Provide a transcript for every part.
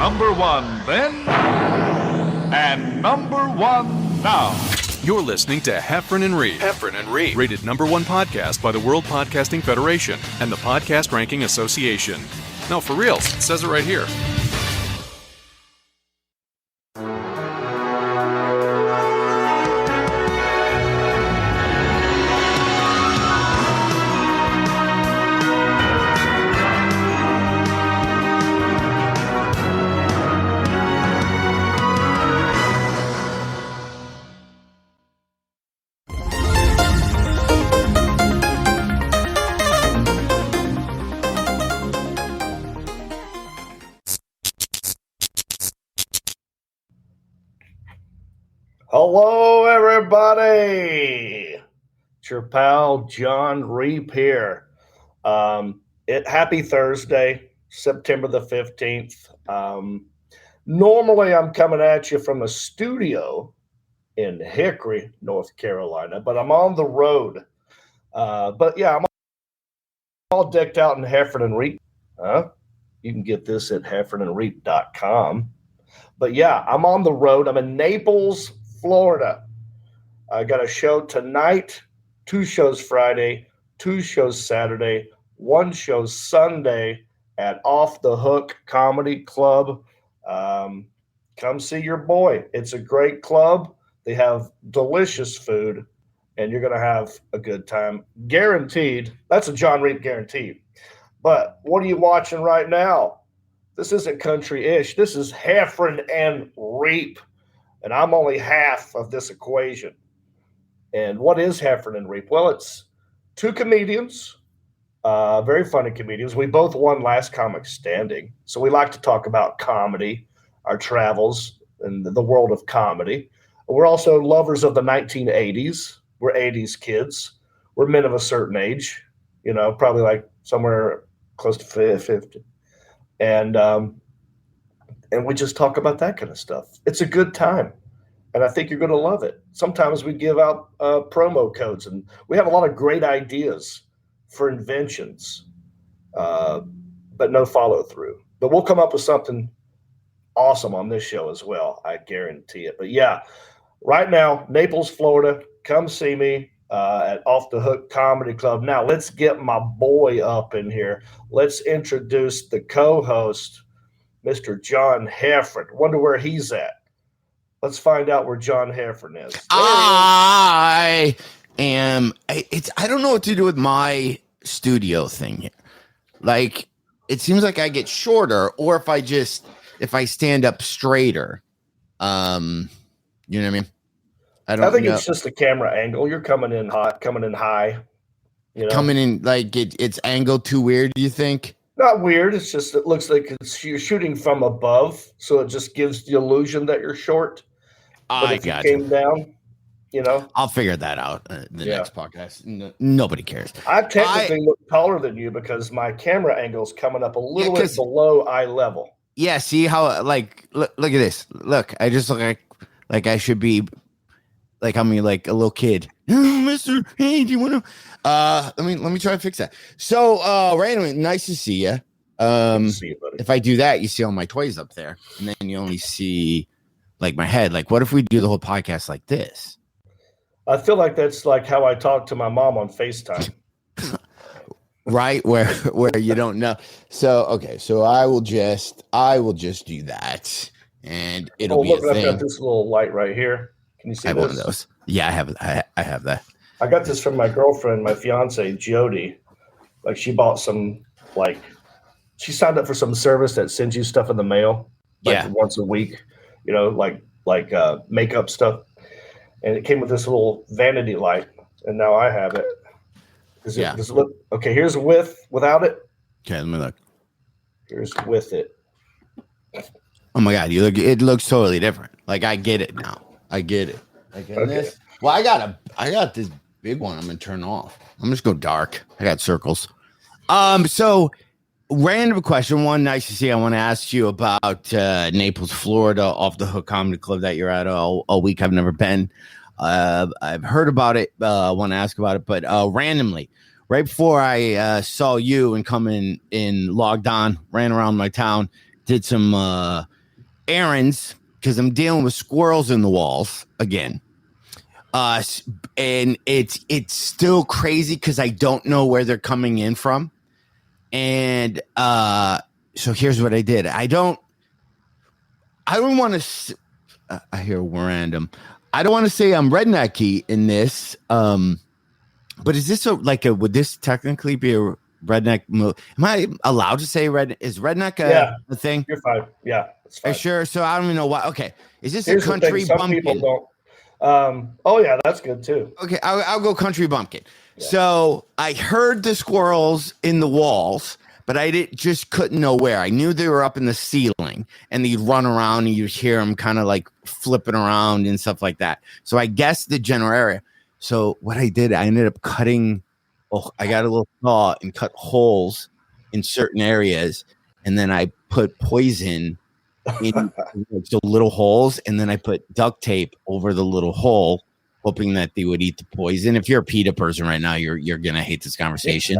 number one then, and number one now. You're listening to Heffron and Reed. Heffron and Reed. Rated number one podcast by the World Podcasting Federation and the Podcast Ranking Association. No, for reals. It says it right here. Hello, everybody. It's your pal, John Reep here. Happy Thursday, September the 15th. Normally, I'm coming at you from a studio in Hickory, North Carolina, but I'm on the road. I'm all decked out in Heffron and Reep. You can get this at heffronandreep.com. But yeah, I'm on the road. I'm in Naples, Florida. I got a show tonight, 2 shows Friday, 2 shows Saturday, 1 show Sunday at Off the Hook Comedy Club. Come see your boy. It's a great club. They have delicious food, and you're going to have a good time. Guaranteed. That's a John Reep guarantee. But what are you watching right now? This isn't country-ish. This is Heffron and Reep. And I'm only half of this equation. And what is Heffron and Reep? Well, it's 2 comedians, very funny comedians. We both won Last Comic Standing. So we like to talk about comedy, our travels, and the world of comedy. We're also lovers of the 1980s. We're 80s kids. We're men of a certain age, probably like somewhere close to 50. And we just talk about that kind of stuff. It's a good time, and I think you're going to love it. Sometimes we give out promo codes, and we have a lot of great ideas for inventions, but no follow-through. But we'll come up with something awesome on this show as well. I guarantee it. But yeah, right now, Naples, Florida, come see me at Off the Hook Comedy Club. Now, let's get my boy up in here. Let's introduce the co-host, Mr. John Heffron. Wonder where he's at. Let's find out where John Heffron is. I don't know what to do with my studio thing here. Like, it seems like I get shorter, or if I stand up straighter. You know what I mean? I think it's just a camera angle. You're coming in hot, coming in high. Coming in like it's angled too weird, do you think? Not weird. It's just it looks like you're shooting from above, so it just gives the illusion that you're short. But if you came down, I'll figure that out the next podcast. Nobody cares. I technically look taller than you because my camera angle is coming up a little bit below eye level. Yeah. See how look at this. Look, I just look like I should be like I'm like a little kid. Mister, hey, do you want to? Let me try to fix that. So, randomly, nice to see you. See you, buddy. If I do that, you see all my toys up there, and then you only see like my head. Like, what if we do the whole podcast like this? I feel like that's like how I talk to my mom on FaceTime. Right, where you don't know. So, okay, so I will just do that, and it'll be a thing. I've got this little light right here. Can you see this? One of those. Yeah, I have that. I got this from my girlfriend, my fiance, Jody. Like she bought some, she signed up for some service that sends you stuff in the mail, once a week, like makeup stuff. And it came with this little vanity light, and now I have it. Does it look okay? Here's without it. Okay, let me look. Here's with it. Oh my God, it looks totally different. Like I get it now. I get it. Like in this. Well, I got this big one I'm gonna turn off. I'm just go dark. I got circles. So random question. One, nice to see. I want to ask you about Naples, Florida, Off the Hook Comedy Club that you're at all week. I've never been. I've heard about it. I want to ask about it, but randomly, right before I saw you and coming in, logged on, ran around my town, did some errands because I'm dealing with squirrels in the walls again. And it's still crazy because I don't know where they're coming in from. And so here's what I did. I don't want to. I hear random. I don't want to say I'm rednecky in this. But is this would this technically be a redneck move? Am I allowed to say is redneck a thing? You're fine. Yeah, it's fine. Are you sure? So I don't even know why. Okay, is this Here's a country Some bumpkin? people don't. Oh yeah, that's good too. Okay, I'll go country bumpkin. Yeah. So I heard the squirrels in the walls, but I just couldn't know where. I knew they were up in the ceiling, and they'd run around, and you'd hear them kind of like flipping around and stuff like that. So I guessed the general area. So what I did, I ended up cutting. I got a little saw and cut holes in certain areas, and then I put poison in the little holes, and then I put duct tape over the little hole, hoping that they would eat the poison. If you're a PETA person right now, you're gonna hate this conversation,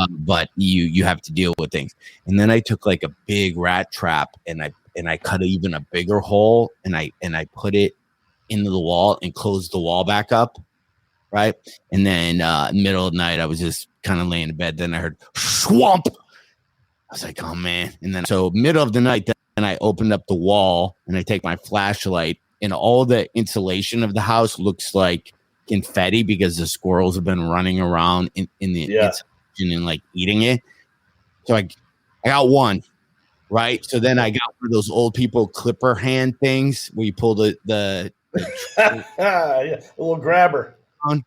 but you have to deal with things. And then I took like a big rat trap, and I cut even a bigger hole, and I put it into the wall and closed the wall back up. Right. And then middle of the night, I was just kind of laying in bed. Then I heard swamp. I was like, oh, man. And then so middle of the night, then I opened up the wall and I take my flashlight, and all the insulation of the house looks like confetti because the squirrels have been running around in the insulation and like eating it. So I got one. Right. So then I got one of those old people clipper hand things where you pull the yeah, a little grabber.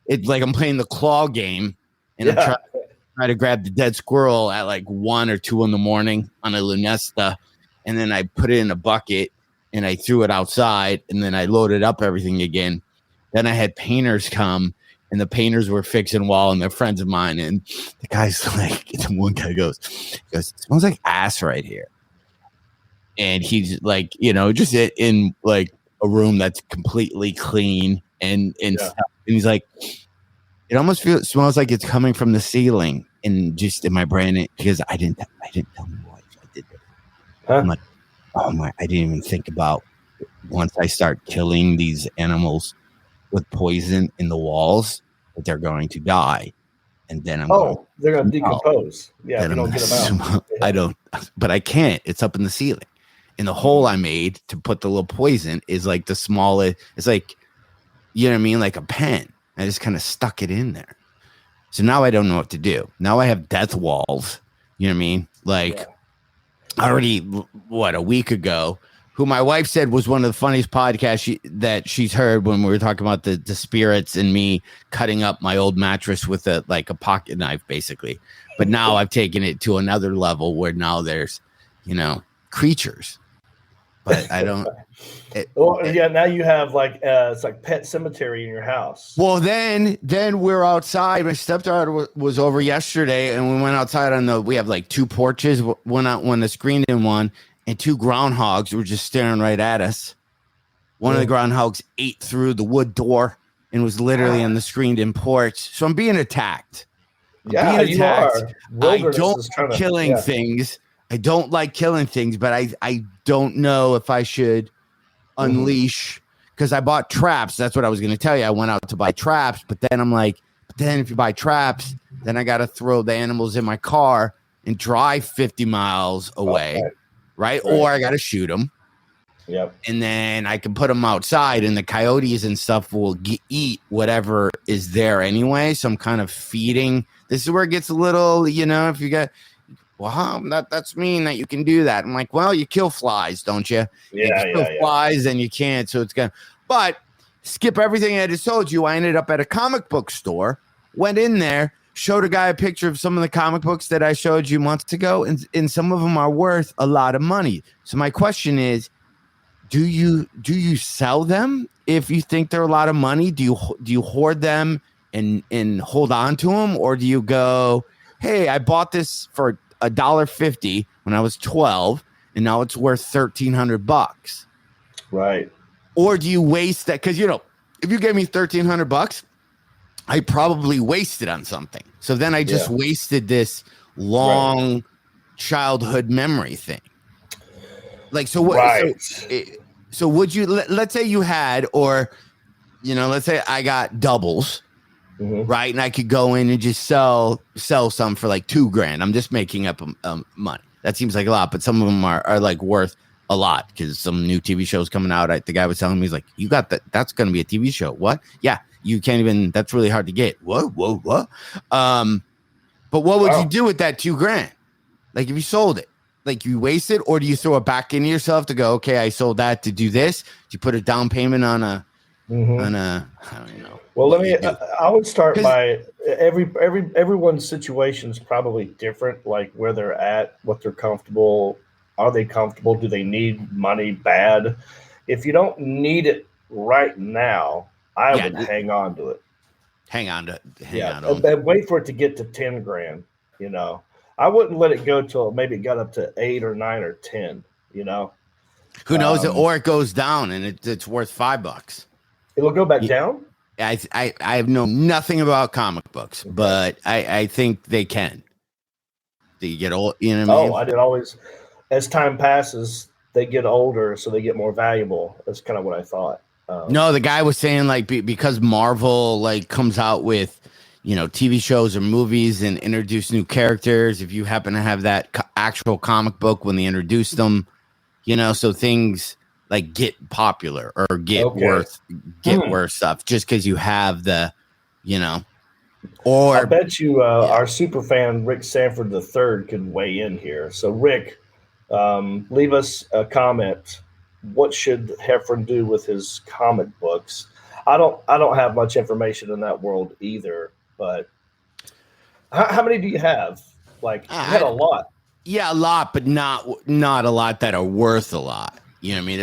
It's like I'm playing the claw game, and I'm trying to grab the dead squirrel at like 1 or 2 in the morning on a Lunesta, and then I put it in a bucket and I threw it outside, and then I loaded up everything again. Then I had painters come, and the painters were fixing wall, and they're friends of mine. And the guy's like, one guy goes, it smells like ass right here, and he's like, just in like a room that's completely clean and stuff. And he's like, it almost smells like it's coming from the ceiling, and just in my brain, because I didn't tell my wife I did it. Huh? I'm like, oh my! I didn't even think about once I start killing these animals with poison in the walls that they're going to die, and then they're going to decompose. Yeah, if you don't get them out. I don't, but I can't. It's up in the ceiling, and the hole I made to put the little poison is like the smallest. It's like, you know what I mean, like a pen. I just kind of stuck it in there. So now I don't know what to do. Now I have death walls. You know what I mean? Like already, a week ago, who my wife said was one of the funniest podcasts that she's heard when we were talking about the spirits and me cutting up my old mattress with a pocket knife, basically. But now I've taken it to another level where now there's, creatures. But I don't. Now you have it's like pet cemetery in your house. Well, then we're outside. My stepdaughter was over yesterday, and we went outside we have like 2 porches. Went out the screened in one, and 2 groundhogs were just staring right at us. One of the groundhogs ate through the wood door and was literally on the screened in porch. So I'm being attacked. You are. I don't like killing things. I don't like killing things, but I don't know if I should unleash, because I bought traps. That's what I was going to tell you. I went out to buy traps, but then I'm like, if you buy traps, then I got to throw the animals in my car and drive 50 miles away, right? Or I got to shoot them. Yep. And then I can put them outside, and the coyotes and stuff will eat whatever is there anyway. So I'm kind of feeding. This is where it gets a little, if you got... Well, that's mean that you can do that. I'm like, well, you kill flies, don't you? You kill flies, and you can't. So it's gonna. But skip everything I just told you. I ended up at a comic book store. Went in there, showed a guy a picture of some of the comic books that I showed you months ago, and some of them are worth a lot of money. So my question is, do you sell them if you think they're a lot of money? Do you hoard them and hold on to them, or do you go, hey, I bought this for $1.50 when I was 12, and now it's worth $1,300. Right. Or do you waste that? Because if you gave me $1,300, I probably wasted on something. So then I just wasted this long childhood memory thing. Like, so what? Right. So would you? Let's say you had, or let's say I got doubles, right? And I could go in and just sell some for like $2,000. I'm just making up money. That seems like a lot, but some of them are like worth a lot because some new TV shows coming out. The guy was telling me, he's like, "You got that? That's going to be a TV show." What? Yeah, you can't even. That's really hard to get. What? But what would you do with that $2,000? Like if you sold it, like you waste it, or do you throw it back into yourself to go, okay, I sold that to do this? Do you put a down payment on a I don't know. Well, I would start by everyone's situation is probably different, like where they're at, what they're comfortable. Are they comfortable? Do they need money bad? If you don't need it right now, I would hang on to it. Hang on and wait for it to get to $10,000. I wouldn't let it go till maybe it got up to 8 or 9 or 10. Who knows? Or it goes down and it's worth $5. It'll go back down. I have known nothing about comic books, but I think they can. Do you get old? You know what I mean? I did always. As time passes, they get older, so they get more valuable. That's kind of what I thought. No, the guy was saying like because Marvel like comes out with TV shows or movies and introduce new characters. If you happen to have that actual comic book when they introduce them, so things like get popular or get worth stuff just because you have the, or I bet you our super fan Rick Sanford III could weigh in here. So Rick, leave us a comment. What should Heffron do with his comic books? I don't have much information in that world either, but how many do you have? Like you had a lot. Yeah, a lot, but not a lot that are worth a lot. You know what I mean?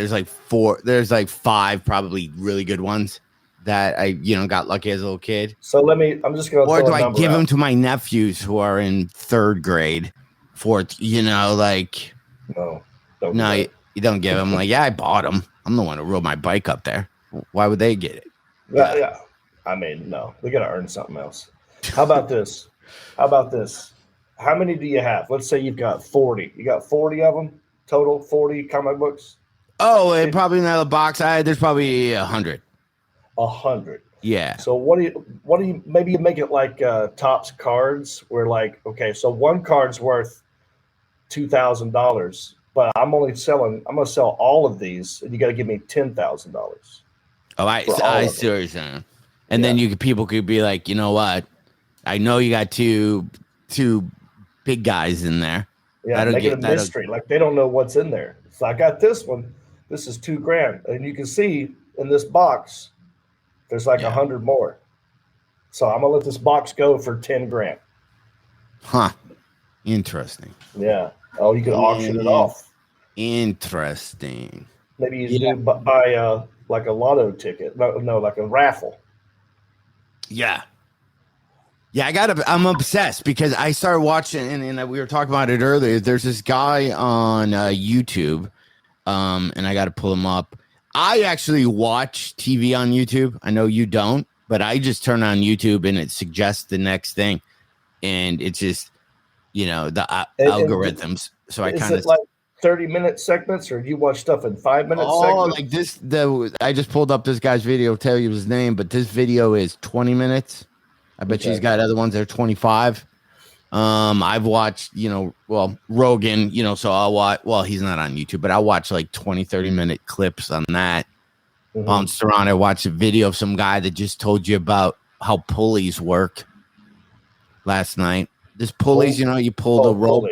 There's like 5 probably really good ones that I, got lucky as a little kid. So I'm just going to or do I give them to my nephews who are in 3rd grade, 4th, like. No, you don't give them. Like, yeah, I bought them. I'm the one who rode my bike up there. Why would they get it? Yeah. I mean, no, we got to earn something else. How about this? How many do you have? Let's say you've got 40. You got 40 of them total, 40 comic books? Oh, and probably another box. There's probably 100. 100. Yeah. So what do you maybe you make it like Topps cards where like, okay, so one card's worth $2,000, but I'm going to sell all of these and you got to give me $10,000. Oh, I see what you're saying. And then people could be like, you know what? I know you got two big guys in there. Yeah, make it a mystery. Like they don't know what's in there. So I got this one. This is $2,000, and you can see in this box, there's like 100 more. So I'm gonna let this box go for $10,000. Huh? Interesting. Yeah. Oh, you can auction it off. Interesting. Maybe you buy like a lotto ticket. No, like a raffle. Yeah. Yeah, I'm obsessed because I started watching, and we were talking about it earlier. There's this guy on YouTube, and I got to pull him up. I actually watch TV on YouTube. I know you don't, but I just turn on YouTube and it suggests the next thing, and it's just, the algorithms. So I kind of like 30-minute segments, or do you watch stuff in 5-minute segments? Oh, like this. I just pulled up this guy's video. Tell you his name, but this video is 20 minutes. I bet you he's got other ones that are 25. I've watched, Rogan, so I'll watch, he's not on YouTube, but I'll watch like 20, 30-minute clips on that. Bounced around. I watched a video of some guy that just told you about how pulleys work last night. This pulleys, you pull the rope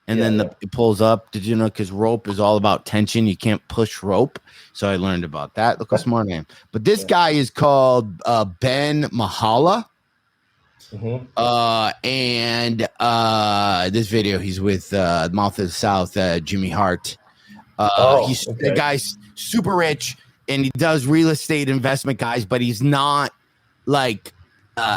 and then it pulls up. Did you know? Because rope is all about tension. You can't push rope. So I learned about that. Look how smart I am. But this guy is called Ben Mahala. And this video, he's with Mouth of the South, Jimmy Hart. The guy's super rich and he does real estate investment, guys, but he's not like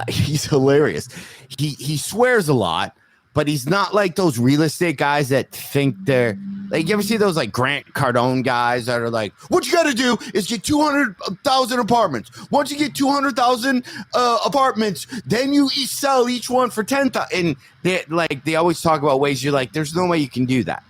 he's hilarious. He swears a lot, but he's not like those real estate guys that think they're like, you ever see those like Grant Cardone guys that are like, what you got to do is get 200,000 apartments. Once you get 200,000 apartments, then you sell each one for 10,000. And they always talk about ways you're like, there's no way you can do that.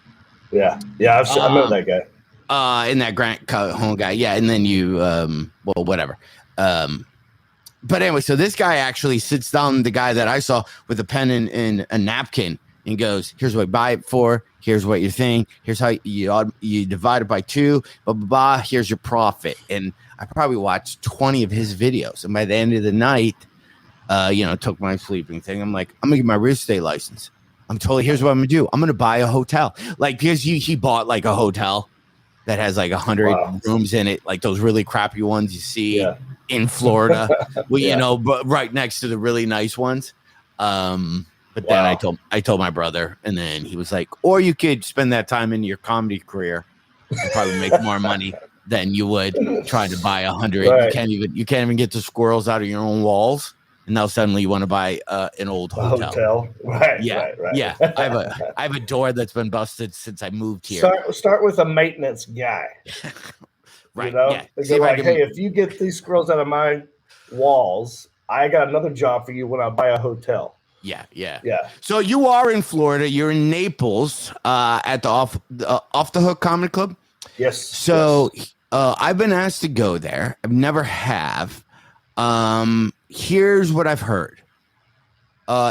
Yeah. I know that guy. In that Grant Cajon guy, yeah, and then you, well, whatever. But anyway, so this guy actually sits down, the guy that I saw with a pen and a napkin, and goes, "Here's what I buy it for. Here's what you're saying. Here's how you divide it by 2. Blah blah blah. Here's your profit." And I probably watched 20 of his videos, and by the end of the night, took my sleeping thing. I'm like, I'm gonna get my real estate license. Here's what I'm gonna do. I'm gonna buy a hotel, like, because he bought like a hotel that has like 100 rooms in it, like those really crappy ones you see in Florida, well, but right next to the really nice ones. But then I told my brother, and then he was like, or you could spend that time in your comedy career and probably make more money than you would trying to buy 100. Right. You can't even get the squirrels out of your own walls. And now suddenly you want to buy an old hotel. Right. Yeah. Right. Yeah. I have a door that's been busted since I moved here. Start with a maintenance guy. Right. Yeah. They're like, hey, if you get these squirrels out of my walls, I got another job for you when I buy a hotel. Yeah. So you are in Florida. You're in Naples at the Off the Hook Comedy Club. Yes. So I've been asked to go there. I've never have. Here's what I've heard.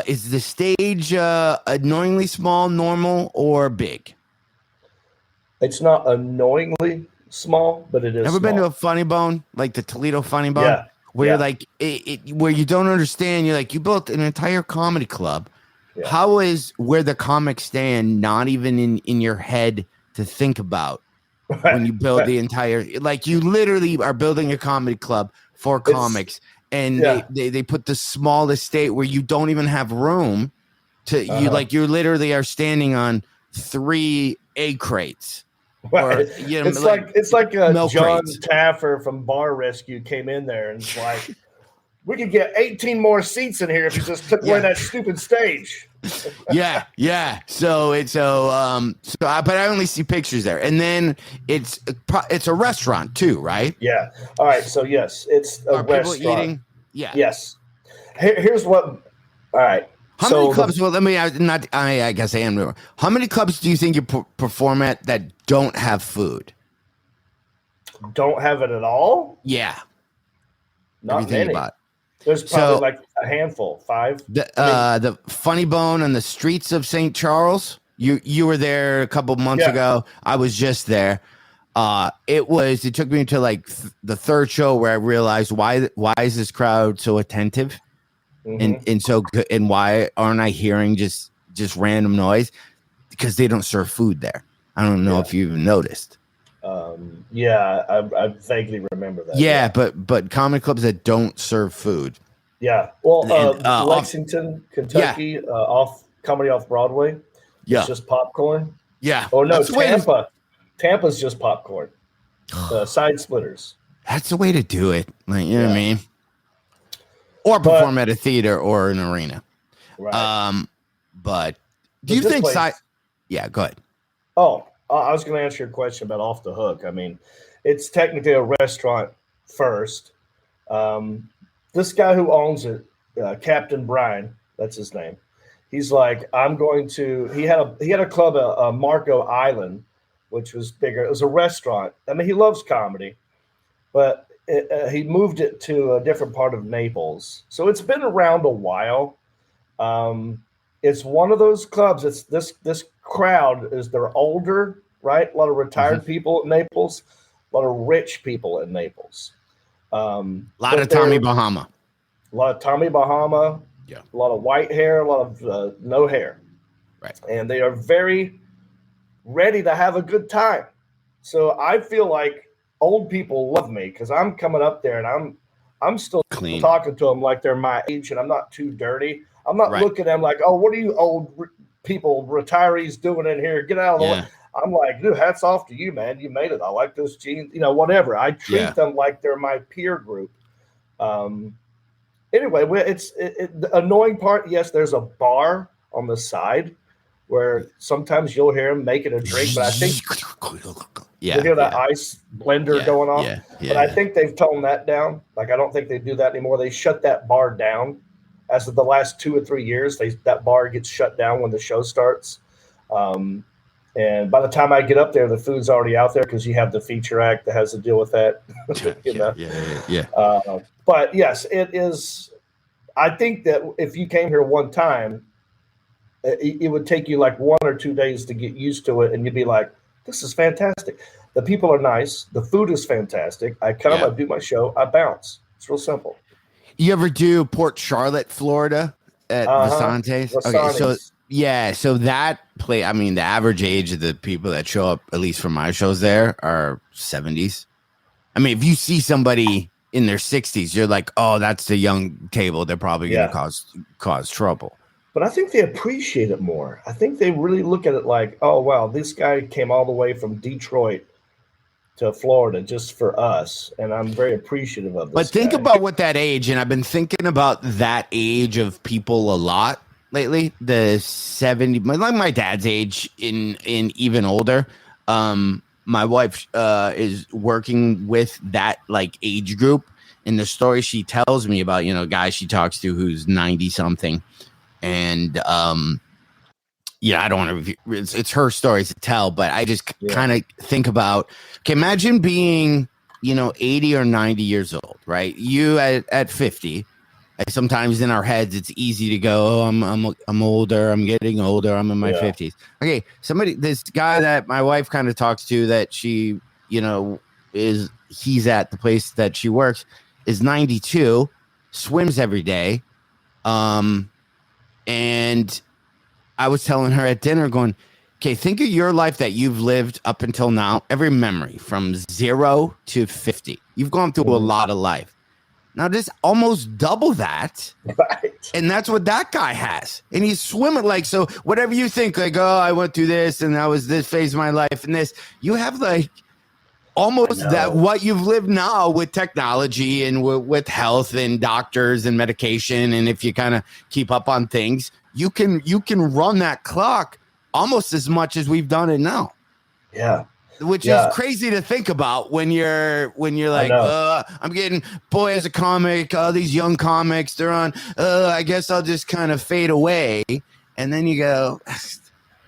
Is the stage annoyingly small, normal, or big? It's not annoyingly small, but it is. Ever been to a Funny Bone, like the Toledo Funny Bone? Yeah. Where you're like, where you don't understand, you're like, you built an entire comedy club. Yeah. How is where the comics stand not even in your head to think about when you build the entire, like, you literally are building a comedy club for comics, and they put the small estate where you don't even have room to, you literally are standing on 3 egg crates. Right. Or, it's like John crates. Taffer from Bar Rescue came in there and it's like, we could get 18 more seats in here if you just took away that stupid stage. Yeah. But I only see pictures there, and then it's a restaurant too, right? Yeah. All right. So yes, it's a restaurant. People eating? Yeah. Yes. Here's what. All right. How many clubs? Well, let me I guess I am. How many clubs do you think you perform at that don't have food? Don't have it at all? Yeah. Not many. About it. There's probably like a handful, 5. The Funny Bone on the streets of St. Charles. You were there a couple months ago. I was just there. It took me to like the third show where I realized why is this crowd so attentive, and so good, and why aren't I hearing just random noise? Because they don't serve food there. I don't know if you even noticed. I vaguely remember that. Yeah, but comedy clubs that don't serve food. Yeah, well, Lexington, Kentucky, comedy off Broadway. Yeah, it's just popcorn. Yeah. Oh no, Tampa. Tampa's just popcorn. Side splitters. That's the way to do it. Like, you know what I mean? Or perform at a theater or an arena. Right. But do you think Yeah, go ahead. Oh, I was going to answer your question about Off the Hook. I mean, it's technically a restaurant first. This guy who owns it, Captain Brian, that's his name. He's like, he had a club at Marco Island, which was bigger. It was a restaurant. I mean, he loves comedy, but he moved it to a different part of Naples. So it's been around a while. It's one of those clubs. It's this crowd they're older, right? A lot of retired people in Naples, a lot of rich people in Naples. A lot of Tommy Bahama. A lot of Tommy Bahama. Yeah. A lot of white hair, a lot of no hair. Right. And they are very ready to have a good time. So I feel like old people love me because I'm coming up there and I'm still clean, talking to them like they're my age and I'm not too dirty. I'm not looking at them like, oh, what are you old people, retirees doing in here? Get out of the way. I'm like, dude, hats off to you, man. You made it. I like those jeans, whatever. I treat them like they're my peer group. Anyway, the annoying part, yes, there's a bar on the side where sometimes you'll hear them making a drink, but I think you hear that ice blender going on. But I think they've toned that down. Like, I don't think they do that anymore. They shut that bar down. As of the last 2 or 3 years, that bar gets shut down when the show starts. And by the time I get up there, the food's already out there because you have the Feature Act that has to deal with that. But yes, it is. I think that if you came here one time, it would take you like 1 or 2 days to get used to it, and you'd be like, "This is fantastic." The people are nice. The food is fantastic. I come, I do my show, I bounce. It's real simple. You ever do Port Charlotte, Florida at Vasantes? Okay, so that play. I mean, the average age of the people that show up, at least for my shows, there are 70s. I mean, if you see somebody in their 60s, you're like, "Oh, that's the young table. They're probably going to cause trouble." But I think they appreciate it more. I think they really look at it like, "Oh, wow, this guy came all the way from Detroit to Florida just for us," and I'm very appreciative of this. But think about what that age, and I've been thinking about that age of people a lot lately. The 70, like my dad's age, in even older. My wife is working with that like age group, and the story she tells me about, guys she talks to who's 90 something, and I don't want to review. It's her stories to tell, but I just kind of think about, okay, imagine being, 80 or 90 years old, right? You at 50. Sometimes in our heads, it's easy to go, "Oh, I'm older. I'm getting older. I'm in my 50s." Okay, this guy that my wife kind of talks to, that she, he's at the place that she works, is 92, swims every day, and I was telling her at dinner, going, "Okay, think of your life that you've lived up until now, every memory from 0 to 50. You've gone through a lot of life. Now, just almost double that." Right. And that's what that guy has. And he's swimming like, so whatever you think, like, "Oh, I went through this and that was this phase of my life and this," you have like almost that what you've lived now with technology and with health and doctors and medication. And if you kind of keep up on things, you can run that clock almost as much as we've done it now. Yeah. Which is crazy to think about when you're like, I'm getting, boy, as a comic, all these young comics, they're on, I guess I'll just kind of fade away. And then you go,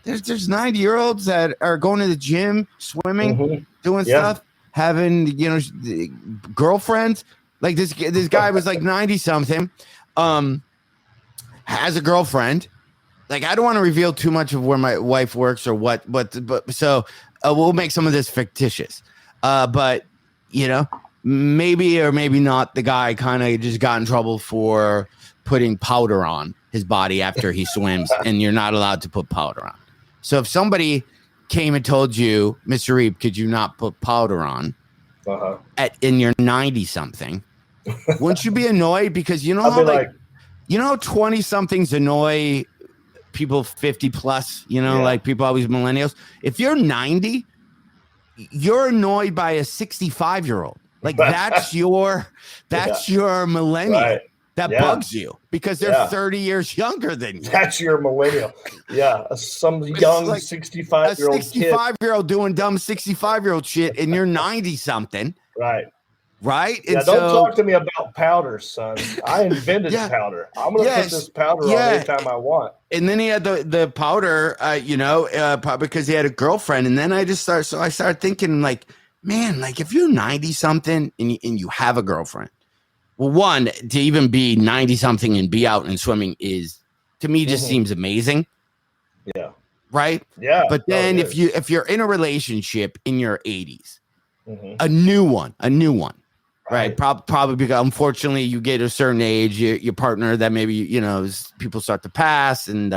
there's 90-year-olds that are going to the gym, swimming, doing stuff, having, girlfriends. Like this guy was like 90 something, has a girlfriend. Like, I don't want to reveal too much of where my wife works or what, but so we'll make some of this fictitious. But, maybe or maybe not, the guy kind of just got in trouble for putting powder on his body after he swims, and you're not allowed to put powder on. So if somebody came and told you, "Mr. Reeb, could you not put powder on in your 90 something?" Wouldn't you be annoyed? Because how 20 somethings annoy people 50 plus, like people always millennials. If you're 90, you're annoyed by a 65-year-old. Like that's your millennial that bugs you because they're 30 years younger than you. That's your millennial. Yeah. Some young like 65-year-old 65-year-old doing dumb 65-year-old shit, and you're 90 something. Right. Right? Yeah, don't talk to me about powder, son. I invented powder. I'm going to put this powder on anytime I want. And then he had the powder, because he had a girlfriend. And then I started thinking, like, man, like if you're 90 something and you have a girlfriend, well, one, to even be 90 something and be out and swimming is, to me, just seems amazing. Yeah. Right? Yeah. But then if you're in a relationship in your 80s, a new one. Right. Probably because unfortunately you get a certain age, your partner that maybe, people start to pass and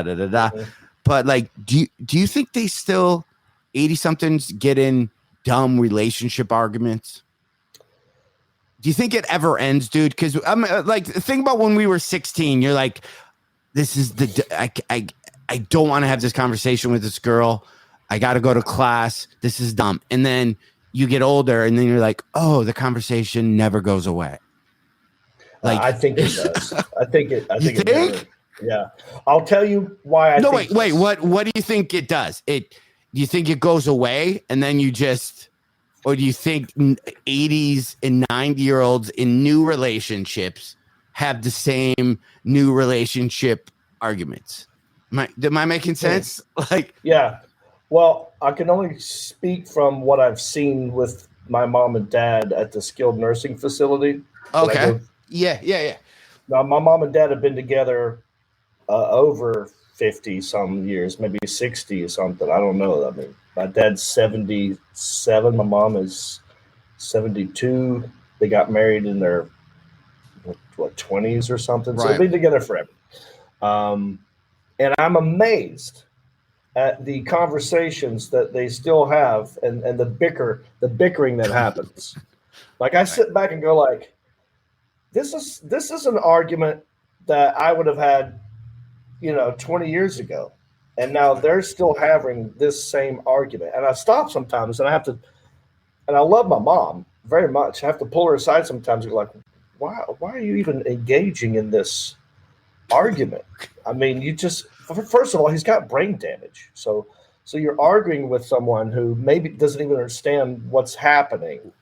But like, do you think they still 80 somethings get in dumb relationship arguments? Do you think it ever ends, dude? Because I'm like, think about when we were 16, you're like, this is I don't want to have this conversation with this girl. I got to go to class. This is dumb. And then you get older and then you're like, oh, the conversation never goes away. Like, I think it does. I think it never, yeah. I'll tell you why. Wait. What do you think it does? Do you think it goes away and then you just, or do you think 80s and 90-year-olds in new relationships have the same new relationship arguments? Am I making sense? Like, yeah. Well, I can only speak from what I've seen with my mom and dad at the skilled nursing facility. Okay. Yeah. Now, my mom and dad have been together over 50 some years, maybe 60 or something. I don't know. I mean, my dad's 77, my mom is 72. They got married in their 20s or something. So they've been together forever. And I'm amazed at the conversations that they still have and the bickering that happens. Like I sit back and go like, this is an argument that I would have had, 20 years ago. And now they're still having this same argument. And I stop sometimes and I love my mom very much. I have to pull her aside sometimes and go like, why are you even engaging in this argument? I mean, first of all, he's got brain damage. So you're arguing with someone who maybe doesn't even understand what's happening.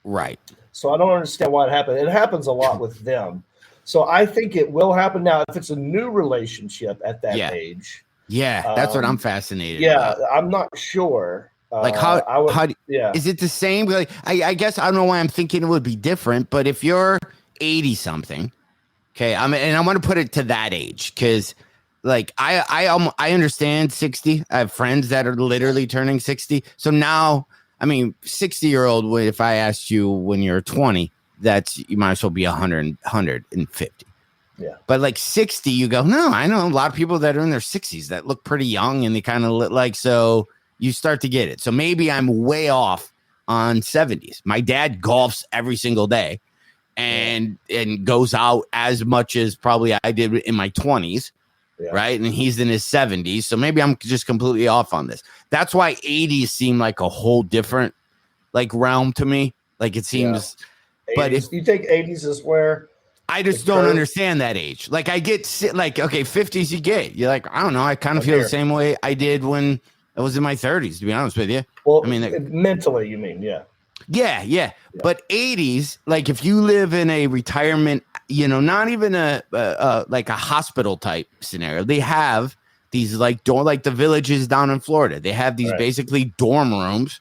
Right. So I don't understand why it happened. It happens a lot with them. So I think it will happen now if it's a new relationship at that age. Yeah, that's what I'm fascinated about. about. I'm not sure. Is it the same? Like, I guess I don't know why I'm thinking it would be different, but if you're 80 something, okay, and I want to put it to that age because, like, I understand 60. I have friends that are literally turning 60. So now, I mean, 60-year-old. If I asked you when you're 20, you might as well be 150. Yeah. But like 60, you go, no, I know a lot of people that are in their 60s that look pretty young and they kind of look like, so you start to get it. So maybe I'm way off on 70s. My dad golfs every single day and goes out as much as probably I did in my 20s. Yeah. Right. And he's in his 70s. So maybe I'm just completely off on this. That's why 80s seem like a whole different like realm to me. Like it seems, but if you think 80s is where I just don't understand that age. Like I get like, okay, 50s you're like, I don't know. I kind of feel the same way I did when I was in my 30s, to be honest with you. Well, I mean, mentally, you mean, yeah. Yeah. But 80s, like if you live in a retirement, not even a like a hospital type scenario, they have these like the villages down in Florida. They have these basically dorm rooms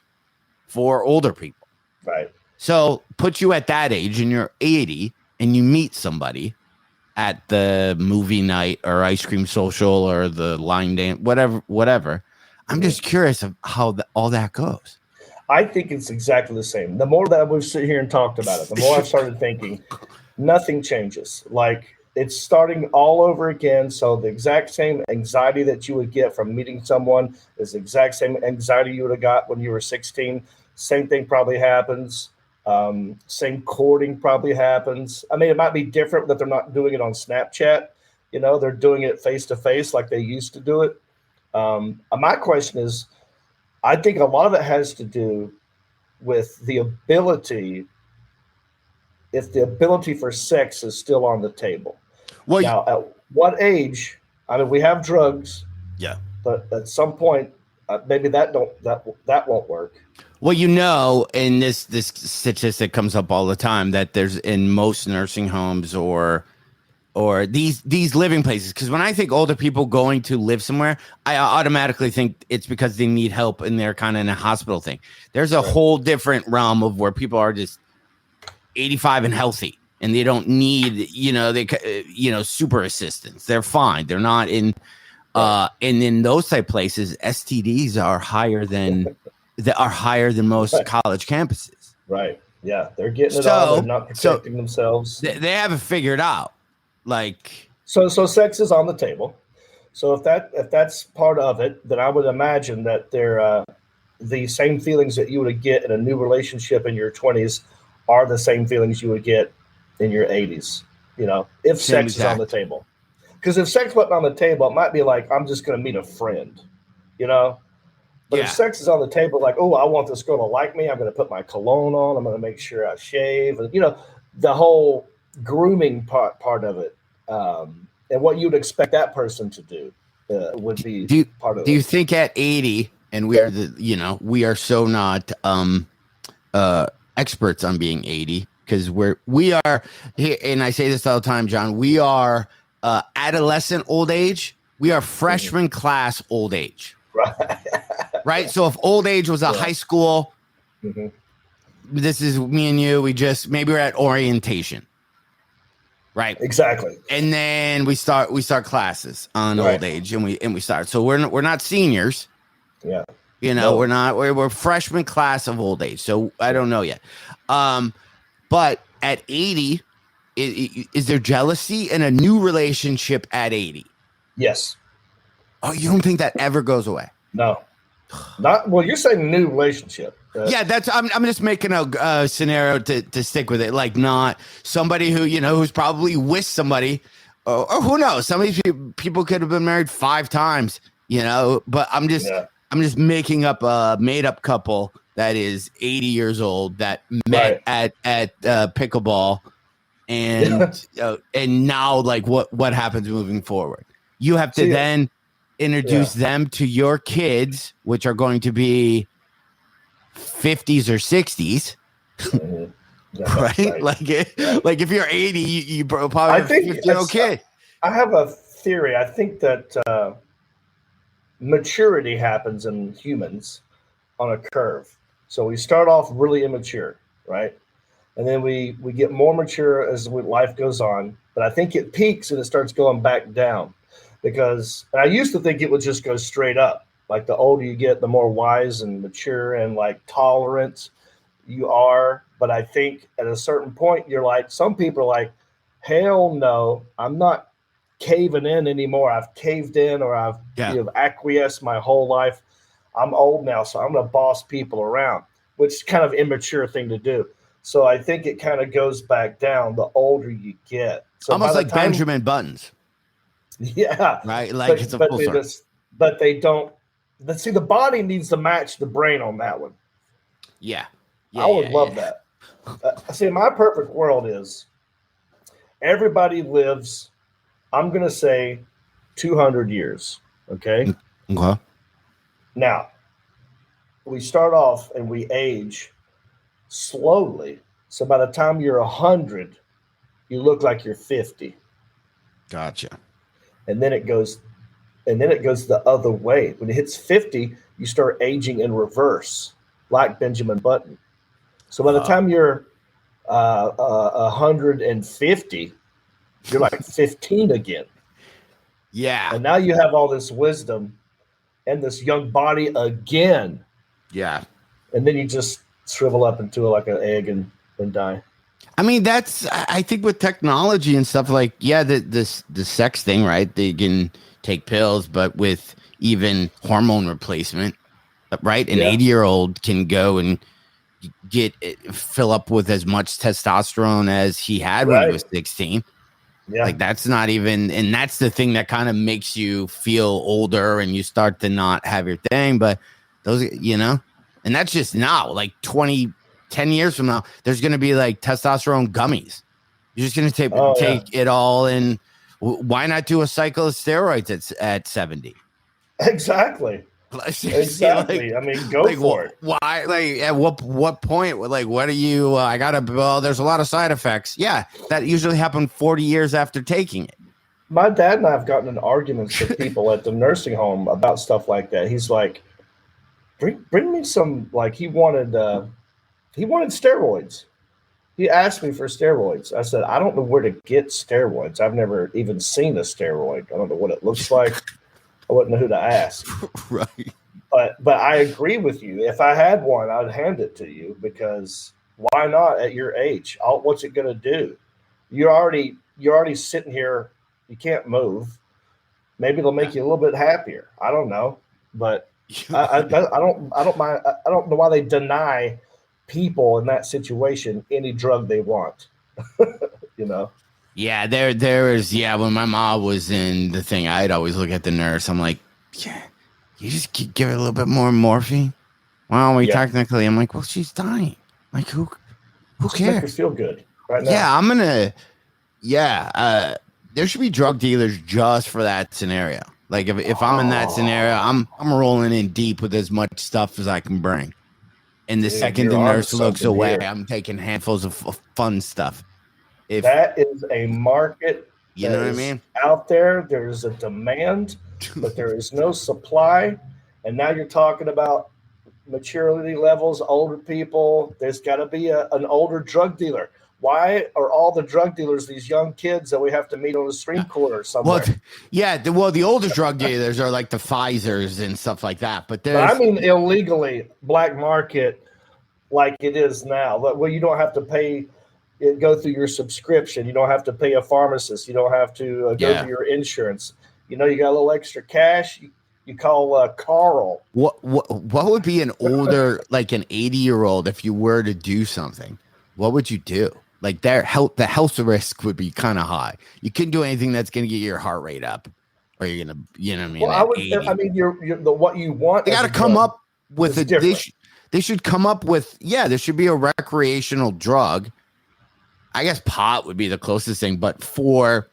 for older people. Right. So put you at that age and you're 80 and you meet somebody at the movie night or ice cream social or the line dance, whatever. I'm just curious of how all that goes. I think it's exactly the same. The more that we've sit here and talked about it, the more I've started thinking nothing changes. Like it's starting all over again. So the exact same anxiety that you would get from meeting someone is the exact same anxiety you would have got when you were 16. Same thing probably happens. Same courting probably happens. I mean, it might be different that they're not doing it on Snapchat. They're doing it face to face like they used to do it. My question is, I think a lot of it has to do with the ability, if the ability for sex is still on the table. Well, now, at what age? I mean, we have drugs. Yeah. But at some point, maybe that won't work. Well, and this statistic comes up all the time that there's in most nursing homes or these living places. Because when I think older people going to live somewhere, I automatically think it's because they need help and they're kind of in a hospital thing. There's a whole different realm of where people are just 85 and healthy and they don't need, super assistance. They're fine. They're not in, and in those type places, STDs are higher than most college campuses. Right. Yeah. They're getting it all. They're not protecting themselves. They haven't figured out. Like so sex is on the table. So if that's part of it, then I would imagine that they're the same feelings that you would get in a new relationship in your 20s are the same feelings you would get in your 80s. If sex is on the table. Because if sex wasn't on the table, it might be like I'm just going to meet a friend. But if sex is on the table, like, oh, I want this girl to like me, I'm going to put my cologne on, I'm going to make sure I shave, and the whole grooming part of it, and what you'd expect that person to do would be part of it. Do you think at 80, and we are so not experts on being 80 because we are here, and I say this all the time, John, we are adolescent old age, we are freshman class old age. Right. right? So if old age was a high school, Mhm. this is me and you. Maybe we're at orientation, right? Exactly. And then we start classes on old age, and we start. So we're not seniors. Yeah. You know, we're freshman class of old age. So I don't know yet. But at 80, is there jealousy in a new relationship at 80? Yes. Oh, you don't think that ever goes away? No. Not well. You're saying new relationship. Yeah, that's. I'm just making a scenario to stick with it. Like not somebody who who's probably with somebody, or who knows? Some of these people could have been married 5 times. But I'm just making up a made up couple that is 80 years old that met at pickleball, and now like what happens moving forward? You have to then introduce them to your kids, which are going to be 50s or 60s, right? Like if you're 80, you probably have a 50-year-old kid. I have a theory. I think that maturity happens in humans on a curve. So we start off really immature, right? And then we get more mature as life goes on. But I think it peaks and it starts going back down. Because I used to think it would just go straight up. Like the older you get, the more wise and mature and like tolerant you are. But I think at a certain point, you're like, some people are like, hell no, I'm not caving in anymore. I've caved in, or I've acquiesced my whole life. I'm old now, so I'm going to boss people around, which is kind of immature thing to do. So I think it kind of goes back down the older you get. So almost like Benjamin Buttons. Yeah. Right? Like it's a full circle. But they don't. Let's see, the body needs to match the brain on that one. Yeah. I would love that. See, my perfect world is everybody lives, I'm going to say 200 years. Okay. Okay. Now, we start off and we age slowly. So by the time you're 100, you look like you're 50. Gotcha. And then it goes the other way. When it hits 50, you start aging in reverse, like Benjamin Button. So by the time you're 150, you're like 15 again. Yeah. And now you have all this wisdom and this young body again. Yeah. And then you just shrivel up into like an egg and die. I mean, I think with technology and stuff like, the sex thing, right? They can take pills, but with even hormone replacement, right? An 80-year-old can go and fill up with as much testosterone as he had when he was 16. Yeah. Like that's not even, and that's the thing that kind of makes you feel older and you start to not have your thing. But those, and that's just now, like 10 years from now, there's going to be like testosterone gummies. You're just going to take it all. And why not do a cycle of steroids at 70? Exactly. Exactly. I mean, go for it. Why? Like, at what point? Like, what are you? There's a lot of side effects. Yeah, that usually happen 40 years after taking it. My dad and I have gotten in arguments with people at the nursing home about stuff like that. He's like, "Bring me some." Like, he wanted steroids. He asked me for steroids. I said, "I don't know where to get steroids. I've never even seen a steroid. I don't know what it looks like." I wouldn't know who to ask. Right. But I agree with you. If I had one, I'd hand it to you, because why not at your age? What's it going to do? You're already sitting here. You can't move. Maybe it'll make you a little bit happier. I don't know, but I don't mind. I don't know why they deny people in that situation any drug they want. Yeah, there is. Yeah, when my mom was in the thing, I'd always look at the nurse. I'm like, yeah, you just give her a little bit more morphine. Well, technically, I'm like, well, she's dying. Like, who cares? Make her feel good right now. Yeah, I'm gonna. Yeah, there should be drug dealers just for that scenario. Like, if I'm in that scenario, I'm rolling in deep with as much stuff as I can bring. And the second the nurse looks away, I'm taking handfuls of fun stuff. That is a market, what I mean? Out there, there's a demand, but there is no supply, And now you're talking about maturity levels, older people. There's got to be an older drug dealer. Why are all the drug dealers these young kids that we have to meet on the street corner somewhere? The older drug dealers are like the Pfizers and stuff like that. But I mean illegally, black market, like it is now. Well, you don't have to pay it, go through your subscription. You don't have to pay a pharmacist. You don't have to go through your insurance. You got a little extra cash. You call Carl. What would be an older, like an 80-year-old, if you were to do something? What would you do? Like the health risk would be kind of high. You couldn't do anything that's going to get your heart rate up, or you're going to, you know what I mean? Well, you're what you want. They got to come up with it. They should come up with, there should be a recreational drug. I guess pot would be the closest thing, but for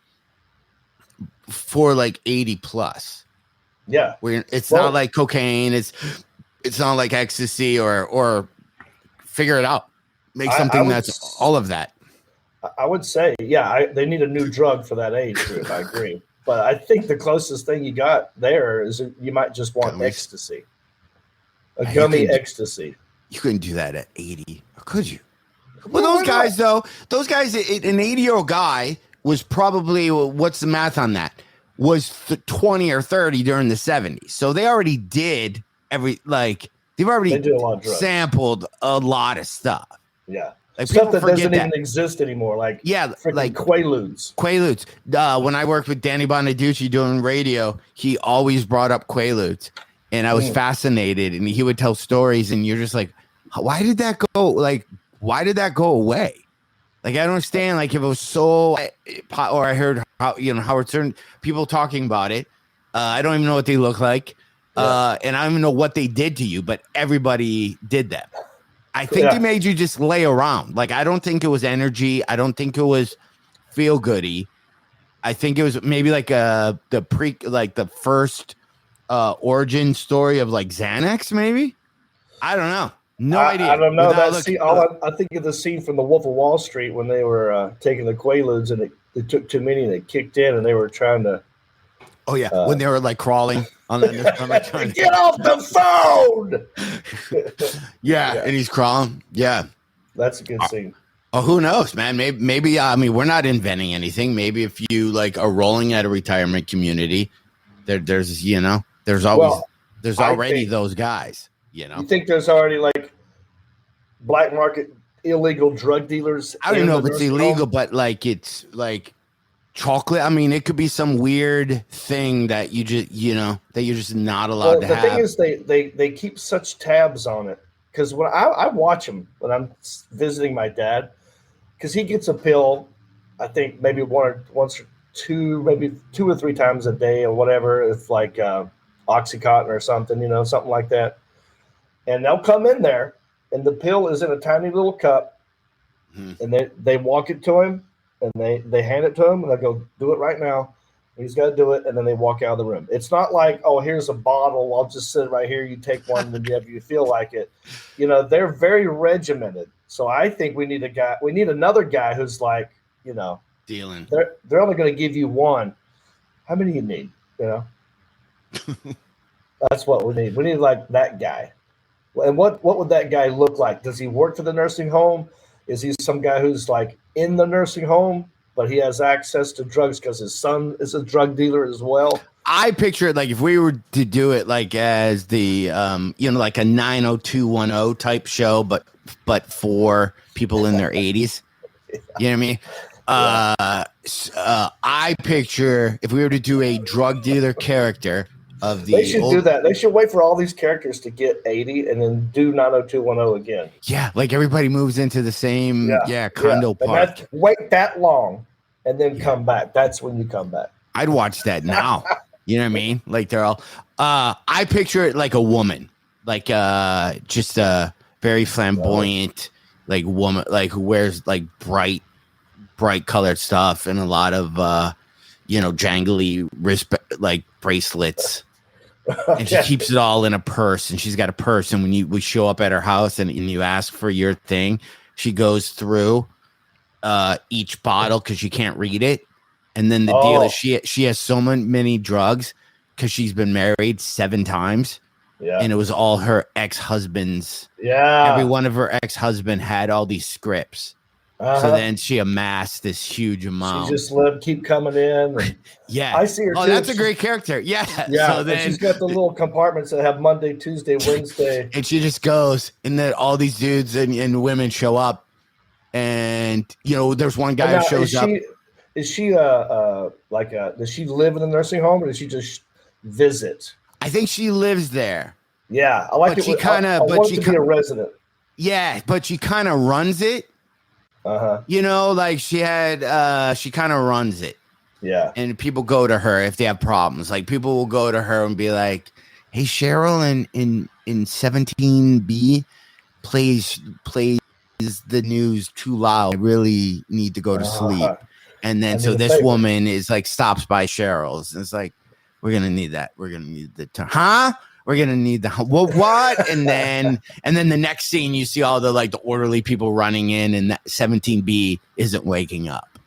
like 80 plus. Yeah, where it's not like cocaine. It's not like ecstasy or figure it out. Make something that's all of that. I would say, they need a new drug for that age group. I agree, but I think the closest thing you got there is you might just want ecstasy, gummy ecstasy. You couldn't do that at 80, or could you? Well, those guys, an 80-year-old guy was probably, what's the math on that? Was 20 or 30 during the 70s. So they already did they've already sampled a lot of stuff. Yeah. Like stuff that doesn't even exist anymore. Like Quaaludes. Quaaludes. When I worked with Danny Bonaducci doing radio, he always brought up Quaaludes. And I was fascinated. And he would tell stories. And you're just like, why did that go? Like, why did that go away? Like, I don't understand. Like, if it was so, or I heard Howard Stern people talking about it. I don't even know what they look like, and I don't even know what they did to you. But everybody did that. I think they made you just lay around. Like, I don't think it was energy. I don't think it was feel goody. I think it was maybe like the first origin story of like Xanax. Maybe, I don't know. No idea. I don't know. I think of the scene from The Wolf of Wall Street when they were taking the Quaaludes and they took too many and they kicked in and they were trying to. Oh yeah, when they were like crawling on the get off the phone. And he's crawling. Yeah, that's a good scene. Oh, who knows, man? Maybe. I mean, we're not inventing anything. Maybe if you like are rolling at a retirement community, there's already those guys. You think there's already like black market illegal drug dealers? I don't know if it's illegal, but like it's like chocolate. I mean, it could be some weird thing that you just that you're just not allowed to have. The thing is, they keep such tabs on it because when I watch them when I'm visiting my dad, because he gets a pill, I think maybe once or two, maybe 2 or 3 times a day or whatever. It's like Oxycontin or something, something like that. And they'll come in there, and the pill is in a tiny little cup, and they walk it to him, and they hand it to him, and they go, do it right now. He's got to do it, and then they walk out of the room. It's not like, oh, here's a bottle. I'll just sit right here. You take one whenever you feel like it. They're very regimented. So I think we need another guy who's like, dealing. They're only going to give you one. How many do you need? That's what we need. We need like that guy. And what would that guy look like? Does he work for the nursing home? Is he some guy who's like in the nursing home, but he has access to drugs because his son is a drug dealer as well? I picture it like if we were to do it like as the like a 90210 type show, but for people in their 80s. You know what I mean? I picture if we were to do a drug dealer character. They should do that. They should wait for all these characters to get 80 and then do 90210 again. Yeah, like everybody moves into the same condo park. Wait that long and then come back. That's when you come back. I'd watch that now. You know what I mean? Like they're all I picture it like a woman. Like just a very flamboyant like woman like who wears like bright colored stuff and a lot of jangly wrist like bracelets. And she keeps it all in a purse, and she's got a purse. And when we show up at her house and you ask for your thing, she goes through each bottle because she can't read it. And then the deal is she has so many drugs because she's been married 7 times Yeah. And it was all her ex-husbands. Yeah. Every one of her ex-husband had all these scripts. Uh-huh. So then she amassed this huge amount. She just keep coming in. And yeah. I see her. Oh, too. that's a great character. Yeah. Yeah. So then she's got the little compartments that have Monday, Tuesday, Wednesday. And she just goes, and then all these dudes and women show up. And, there's one guy who shows up. Is she does she live in the nursing home or does she just visit? I think she lives there. Yeah. I like but it. she kind of, but she be a resident. Yeah. But she kind of runs it. Uh-huh. She kind of runs it. Yeah. And people go to her if they have problems. Like people will go to her and be like, hey, Cheryl in 17B plays the news too loud. I really need to go to sleep. And then so this woman is like stops by Cheryl's and it's like, we're gonna need that. We're gonna need the we're gonna need the what? And then the next scene you see all the orderly people running in and that 17B isn't waking up.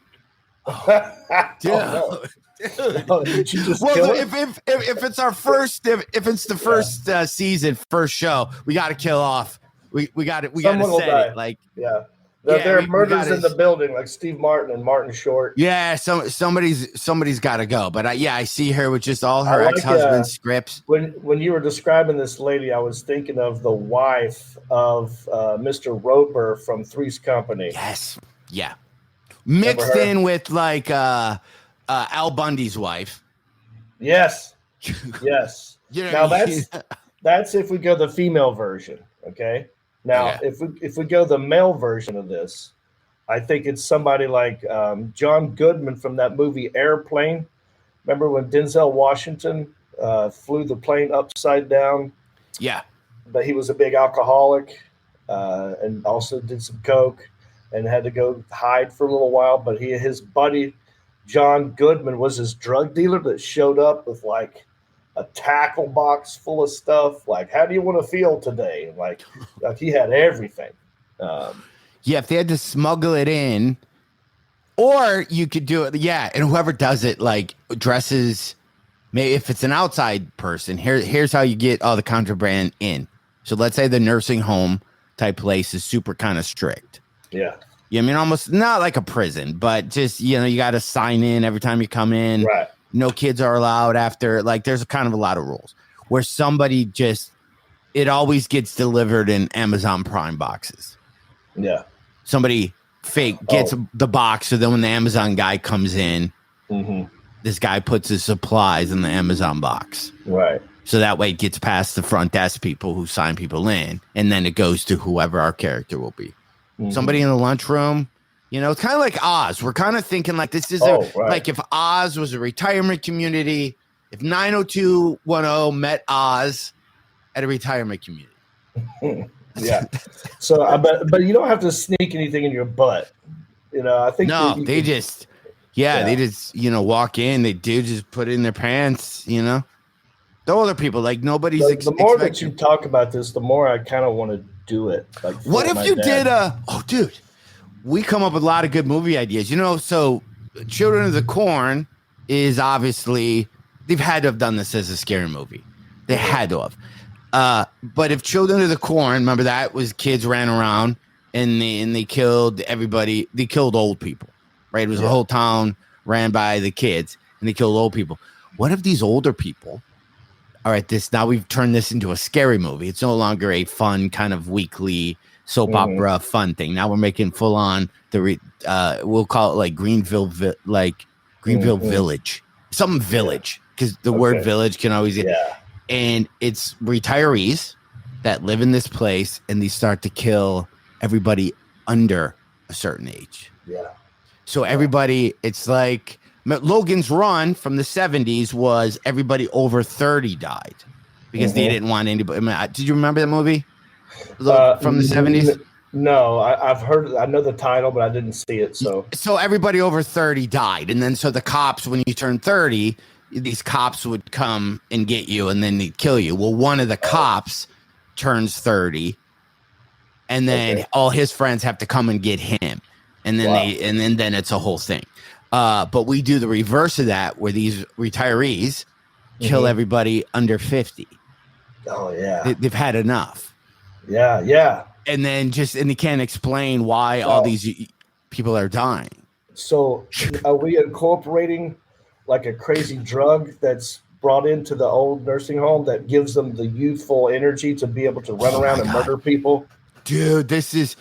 Dude. Oh, no. Did you just Well, if it's our first, if it's the first season, first show, we got to kill off. We got to set it yeah. There are murders in the building, like Steve Martin and Martin Short. Yeah, somebody's got to go. But I see her with just all her ex-husband's scripts. When you were describing this lady, I was thinking of the wife of Mr. Roper from Three's Company. Yes, yeah, mixed in with Al Bundy's wife. Yes, yes. Now that's if we go the female version. Okay. Now, if we go the male version of this, I think it's somebody like John Goodman from that movie Airplane. Remember when Denzel Washington flew the plane upside down? Yeah. But he was a big alcoholic and also did some coke and had to go hide for a little while. But his buddy John Goodman was his drug dealer that showed up with a tackle box full of stuff. Like, how do you want to feel today? Like he had everything. If they had to smuggle it in, or you could do it. Yeah. And whoever does it, dresses, maybe if it's an outside person, here's how you get all the contraband in. So let's say the nursing home type place is super kind of strict. Yeah. I mean, almost not like a prison, but just, you got to sign in every time you come in. Right. No kids are allowed after, there's kind of a lot of rules where somebody it always gets delivered in Amazon Prime boxes. Yeah. Somebody fake gets the box. So then when the Amazon guy comes in, this guy puts his supplies in the Amazon box. Right. So that way it gets past the front desk people who sign people in. And then it goes to whoever our character will be. Somebody in the lunchroom. It's kind of like Oz. We're kind of thinking this is like if Oz was a retirement community, if 90210 met Oz at a retirement community. Yeah. So, but you don't have to sneak anything in your butt. I think they just walk in. They do just put it in their pants. The older people, nobody's. The more that you talk about this, the more I kind of want to do it. What if you did dude? We come up with a lot of good movie ideas, so Children of the Corn is obviously, they've had to have done this as a scary movie. They had to have. But if Children of the Corn, remember that was kids ran around and they killed everybody. They killed old people, right? It was a whole town ran by the kids and they killed old people. What if these older people, all right, now we've turned this into a scary movie. It's no longer a fun kind of weekly soap opera fun thing. Now we're making full on we'll call it Greenville Village, something village, because the word village can always and it's retirees that live in this place and they start to kill everybody under a certain age. Yeah. So everybody, it's like Logan's Run from the 70s was everybody over 30 died because they didn't want anybody. Did you remember that movie? From the 70s? No, I've heard. I know the title, but I didn't see it. So everybody over 30 died, and then so the cops, when you turn 30, these cops would come and get you, and then they'd kill you. Well, one of the cops turns 30, and then all his friends have to come and get him, and then then it's a whole thing. But we do the reverse of that, where these retirees kill everybody under 50. Oh yeah. They've had enough. Yeah, yeah. And then and they can't explain why all these people are dying. So are we incorporating like a crazy drug that's brought into the old nursing home that gives them the youthful energy to be able to run around and murder people? Dude, it's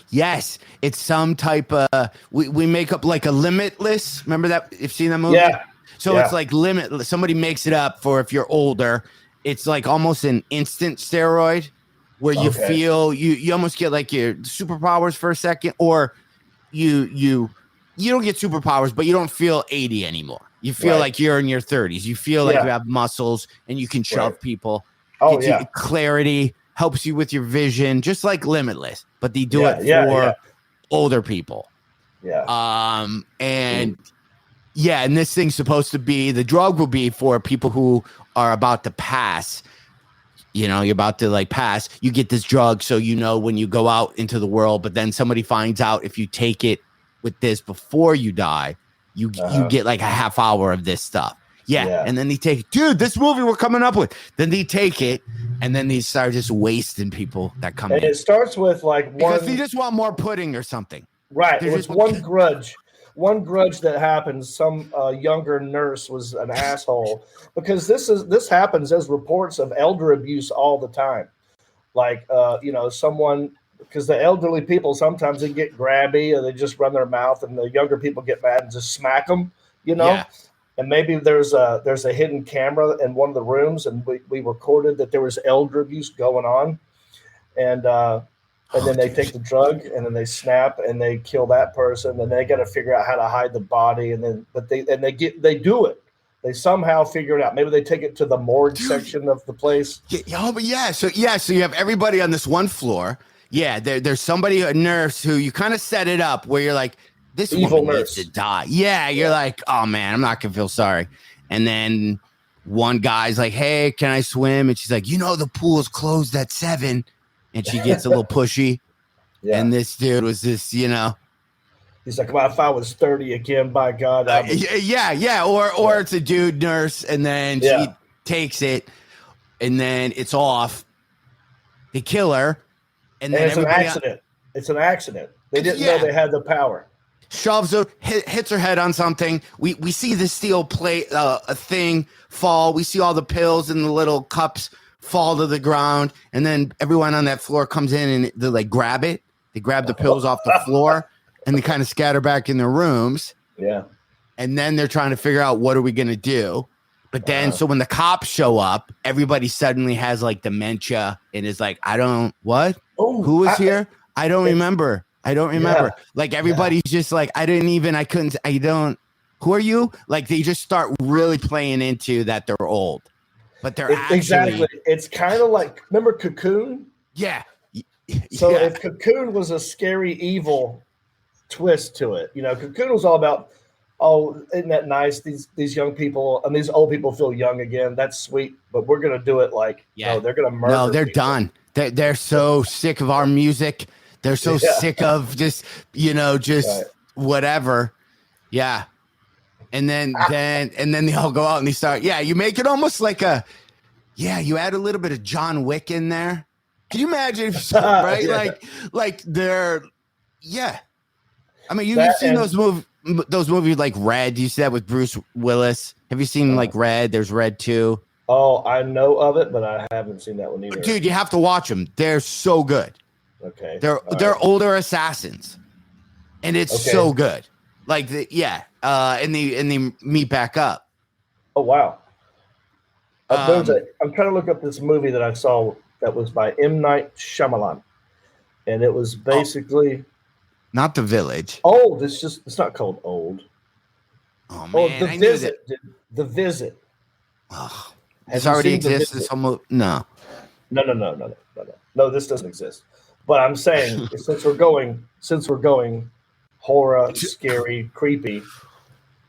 some type of, we make up like a Limitless. Remember that? You've seen that movie? Yeah. So it's like Limitless. Somebody makes it up for if you're older. It's like almost an instant steroid where you feel, you almost get like your superpowers for a second, or you don't get superpowers, but you don't feel 80 anymore. You feel like you're in your 30s. You feel like you have muscles and you can shove people. Oh, you clarity, helps you with your vision, just like Limitless, but they do it for older people. Yeah. And this thing's supposed to be, the drug will be for people who are about to pass. You know, you're about to like pass. You get this drug, so you know when you go out into the world. But then somebody finds out if you take it with this before you die, you get like a half hour of this stuff. Yeah. And then they take it. Dude, this movie we're coming up with. Then they take it, and then they start just wasting people that come in. And it starts with like one. Because they just want more pudding or something. Right. It was one grudge. One grudge that happened. Some younger nurse was an asshole, because this happens as reports of elder abuse all the time. Like someone, because the elderly people sometimes they get grabby or they just run their mouth, and the younger people get mad and just smack them. And maybe there's a hidden camera in one of the rooms, and we recorded that there was elder abuse going on, and then they take the drug, and then they snap and they kill that person, and they got to figure out how to hide the body, and then they do it. They somehow figure it out. Maybe they take it to the morgue section of the place. So you have everybody on this one floor. Yeah, there's somebody, a nurse, who you kind of set it up where you're like, this evil woman nurse needs to die. Yeah, you're like, oh man, I'm not gonna feel sorry. And then one guy's like, hey, can I swim? And she's like, the pool's closed at 7. And she gets a little pushy. And this dude was just, He's like, well, if I was 30 again, by God. Or it's a dude nurse, and then she takes it, and then it's off. They kill her, and then it's an accident. It's an accident. They didn't know they had the power. Shoves her, hits her head on something. We see the steel plate, a thing fall. We see all the pills in the little cups fall to the ground, and then everyone on that floor comes in and they like grab it. They grab the pills off the floor, and they kind of scatter back in their rooms. Yeah. And then they're trying to figure out, what are we going to do? But then, so when the cops show up, everybody suddenly has like dementia and is like, who was here? I don't remember. Like everybody's just like, who are you? Like they just start really playing into that they're old, but they're exactly. It's kind of like, remember Cocoon? Yeah. So if Cocoon was a scary, evil twist to it, Cocoon was all about, isn't that nice? These young people and these old people feel young again. That's sweet, but we're gonna do it like, they're gonna murder. No, they're people. Done. They're so sick of our music. They're so sick of just whatever. Yeah. And then they all go out and they start. Yeah. You make it almost like you add a little bit of John Wick in there. Can you imagine if right? Like they're, I mean, you've seen those movies like Red. You see that with Bruce Willis. Have you seen like Red? There's Red 2. Oh, I know of it, but I haven't seen that one either. Dude, you have to watch them. They're so good. Okay. They're older assassins, and it's so good. Like and they meet back up. Oh wow. I'm trying to look up this movie that I saw that was by M. Night Shyamalan, and it was basically not The Village. Old. It's not called Old. Oh man, The Visit. The Visit. Oh, this already exists. This whole no. No, this doesn't exist. But I'm saying, since we're going horror, scary, creepy,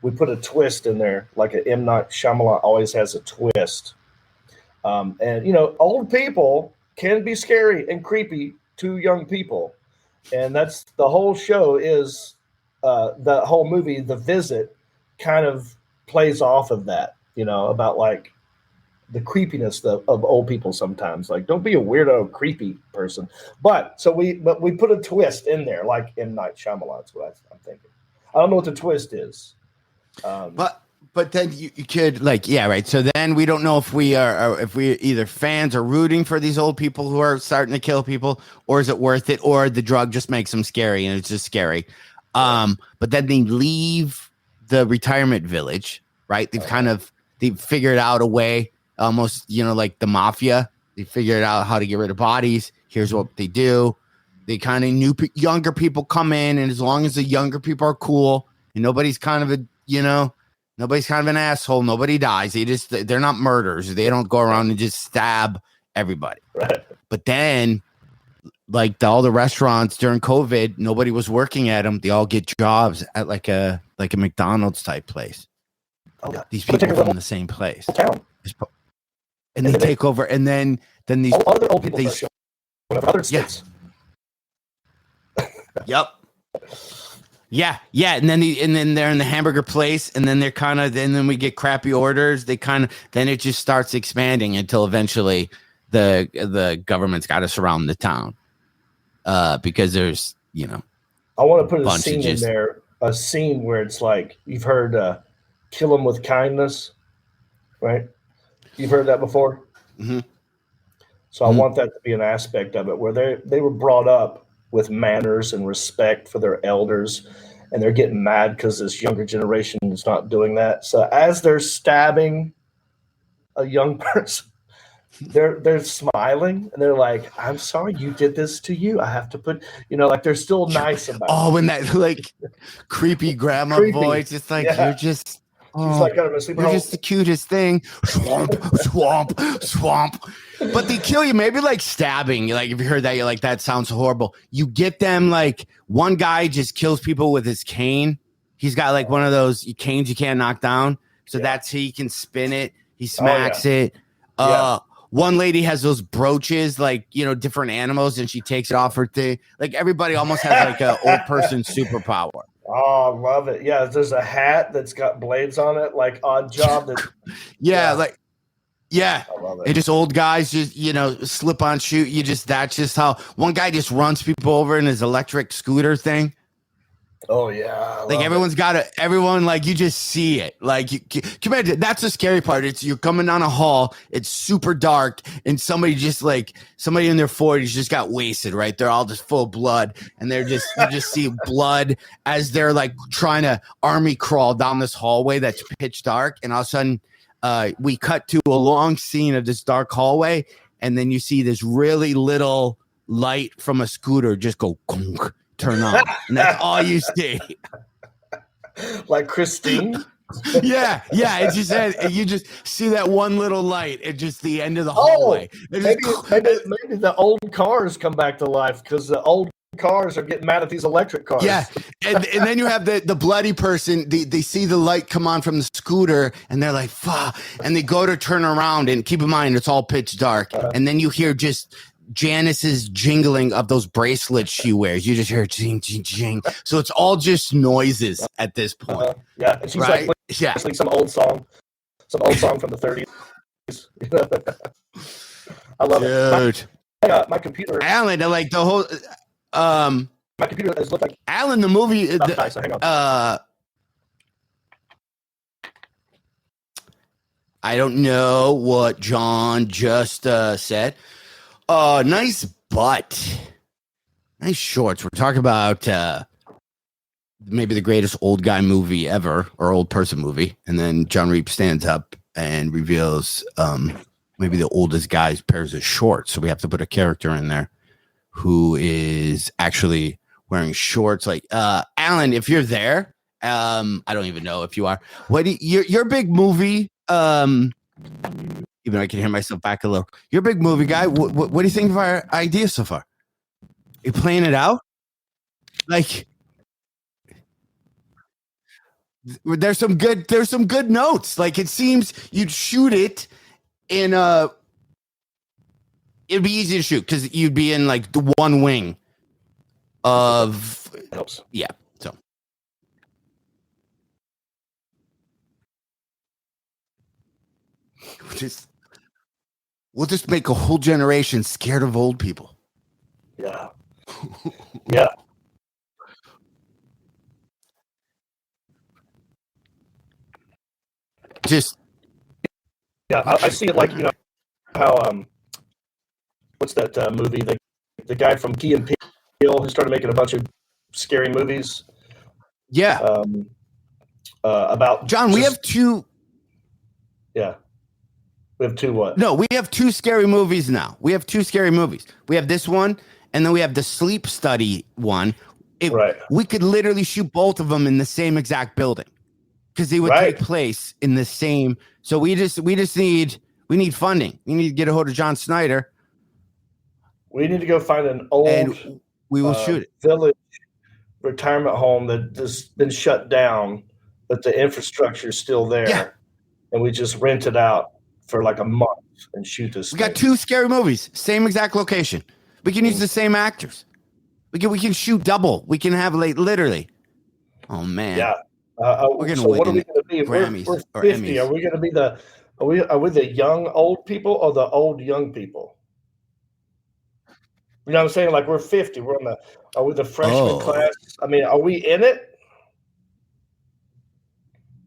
we put a twist in there, like an M. Night Shyamalan always has a twist. And old people can be scary and creepy to young people, and that's the whole show. Is the whole movie, The Visit, kind of plays off of that. About like the creepiness of old people sometimes. Like, don't be a weirdo, creepy person. But we put a twist in there, like M. Night Shyamalan's what I'm thinking. I don't know what the twist is. But then you could right. So then we don't know if we are if we either fans are rooting for these old people who are starting to kill people, or is it worth it, or the drug just makes them scary and it's just scary. But then they leave the retirement village, right? They've figured out a way, almost like the mafia. They figured out how to get rid of bodies. Here's what they do. They kind of younger people come in, and as long as the younger people are cool and nobody's kind of an asshole, nobody dies. They're not murderers. They don't go around and just stab everybody. Right. But then, all the restaurants during COVID, nobody was working at them. They all get jobs at like a McDonald's type place. Oh, yeah. These people from the same place, town. And they take over, and then these other old people other states. Yep. Yeah, and then they're in the hamburger place, and then then we get crappy orders. Then it just starts expanding until eventually the government's got to surround the town, because there's I want to put a scene in there, a scene where it's like you've heard "kill them with kindness," right? You've heard that before. Mm-hmm. So I want that to be an aspect of it where they were brought up with manners and respect for their elders, and they're getting mad because this younger generation is not doing that. So as they're stabbing a young person, they're smiling and they're like, "I'm sorry you did this to you. I have to put," they're still nice about it. Oh, when that creepy grandma voice, it's like you're just. She's like, you're just the cutest thing. Swamp. But they kill you, maybe stabbing. If you heard that, you're like, that sounds horrible. You get them, one guy just kills people with his cane. He's got one of those canes you can't knock down. So that's he can spin it. He smacks it. One lady has those brooches, different animals, and she takes it off her thing. Everybody almost has an old person superpower. Oh, I love it. Yeah, there's a hat that's got blades on it, like Odd Job. I love it. And just old guys just, slip on shoot. That's just how one guy just runs people over in his electric scooter thing. Oh, yeah. Everyone, you just see it. Come on, that's the scary part. It's you're coming down a hall, it's super dark, and somebody in their 40s just got wasted, right? They're all just full of blood, and you just see blood as they're trying to army crawl down this hallway that's pitch dark, and all of a sudden, we cut to a long scene of this dark hallway, and then you see this really little light from a scooter just go conk. Turn on, and that's all you see. Like Christine. Yeah. It's just you just see that one little light at just the end of the hallway. Maybe the old cars come back to life because the old cars are getting mad at these electric cars. Yeah, and then you have the bloody person. They see the light come on from the scooter, and they're like, "Fuck!" And they go to turn around, and keep in mind it's all pitch dark, and then you hear just Janice's jingling of those bracelets she wears. You just hear jing, jing, jing. So it's all just noises at this point. And she's right? Some old song from the 30s. I love it. My computer. Alan, the whole. My computer has looked like Alan. The movie. Nice, hang on. I don't know what John just said. Nice butt. Nice shorts. We're talking about maybe the greatest old guy movie ever, or old person movie. And then John Reap stands up and reveals maybe the oldest guy's pairs of shorts. So we have to put a character in there who is actually wearing shorts. Alan, if you're there, I don't even know if you are. Your big movie, even though I can hear myself back a little. You're a big movie guy. What do you think of our idea so far? You playing it out? There's some good notes. It seems you'd shoot it in it'd be easy to shoot because you'd be in the one wing of helps. Yeah. So We'll just make a whole generation scared of old people. Yeah. Yeah. Just Yeah. I see it like, how, what's that movie? The guy from Key and Peele who started making a bunch of scary movies. yeah. About John, we have two. Yeah. We have two what? No, we have two scary movies now. We have two scary movies. We have this one, and then we have the sleep study one. Right. We could literally shoot both of them in the same exact building because they would take place in the same. So we need funding. We need to get a hold of John Snyder. We need to go find an old and we will shoot it. Village retirement home that has been shut down, but the infrastructure is still there. Yeah. And we just rent it out for like a month and shoot this. We got two scary movies, same exact location. We can use the same actors. We can shoot double. We can have literally. Oh man. Yeah. We're gonna so win what are we going to be? Grammys we're or 50. Emmys. Are we going to be are we the young old people or the old young people? You know what I'm saying? Like we're 50. Are we the freshman class? I mean, are we in it?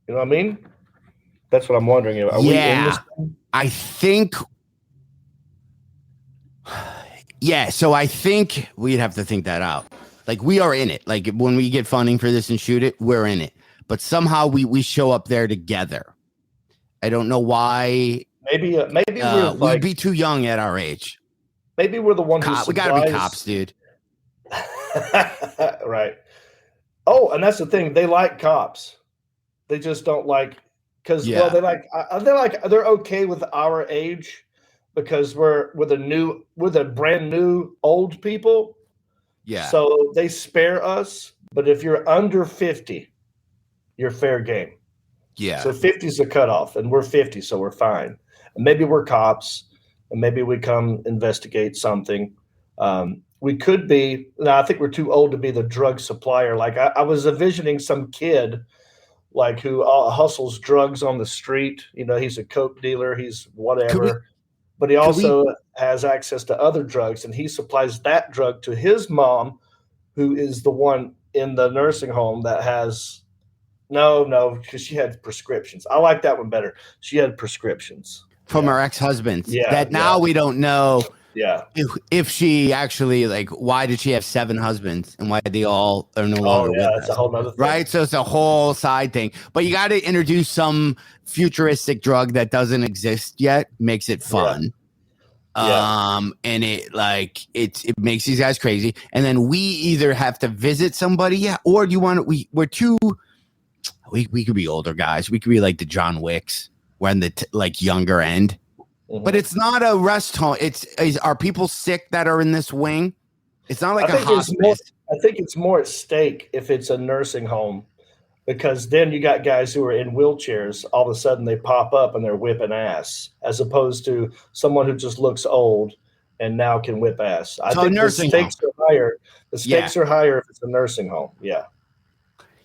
You know what I mean? That's what I'm wondering. Are we in this thing? I think. Yeah, so I think we'd have to think that out. Like we are in it. Like when we get funding for this and shoot it, we're in it. But somehow we show up there together. I don't know why. Maybe we're like, we'd be too young at our age. Maybe we're the ones who We gotta be cops, dude. Right. Oh, and that's the thing. They like cops. They just don't like because they're okay with our age because we're the brand new old people. Yeah. So they spare us. But if you're under 50, you're fair game. Yeah. So 50 is the cutoff, and we're 50, so we're fine. And maybe we're cops, and maybe we come investigate something. We could be. No, I think we're too old to be the drug supplier. Like I was envisioning some kid, like who hustles drugs on the street. You know, he's a coke dealer. He's whatever, but he also has access to other drugs, and he supplies that drug to his mom, who is the one in the nursing home that has. No, because she had prescriptions. I like that one better. She had prescriptions from her ex-husbands. Yeah, that now we don't know. Yeah. If she actually why did she have 7 husbands and why they all are no longer with that's us? a whole nother thing. Right. So it's a whole side thing. But you got to introduce some futuristic drug that doesn't exist yet, makes it fun. Yeah. And it makes these guys crazy. And then we either have to visit somebody, or do you want we're too. We could be older guys. We could be like the John Wicks. We're in the younger end. Mm-hmm. But it's not a rest home. Are people sick that are in this wing? It's not like a hospice. I think it's more at stake if it's a nursing home, because then you got guys who are in wheelchairs. All of a sudden they pop up and they're whipping ass, as opposed to someone who just looks old and now can whip ass. I think the stakes are higher. The stakes are higher if it's a nursing home. Yeah.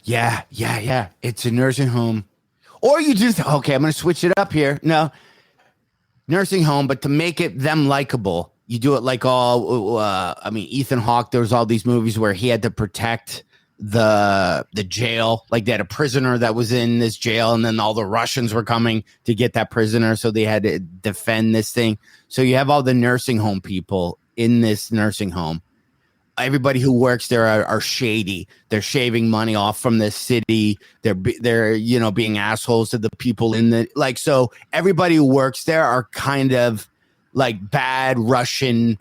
Yeah. It's a nursing home. Or you just, I'm going to switch it up here. No, nursing home, but to make it them likable, you do it like Ethan Hawke, there was all these movies where he had to protect the jail. Like they had a prisoner that was in this jail, and then all the Russians were coming to get that prisoner. So they had to defend this thing. So you have all the nursing home people in this nursing home. Everybody who works there are shady. They're shaving money off from the city. They're being assholes to the people in the so everybody who works there are kind of like bad Russian,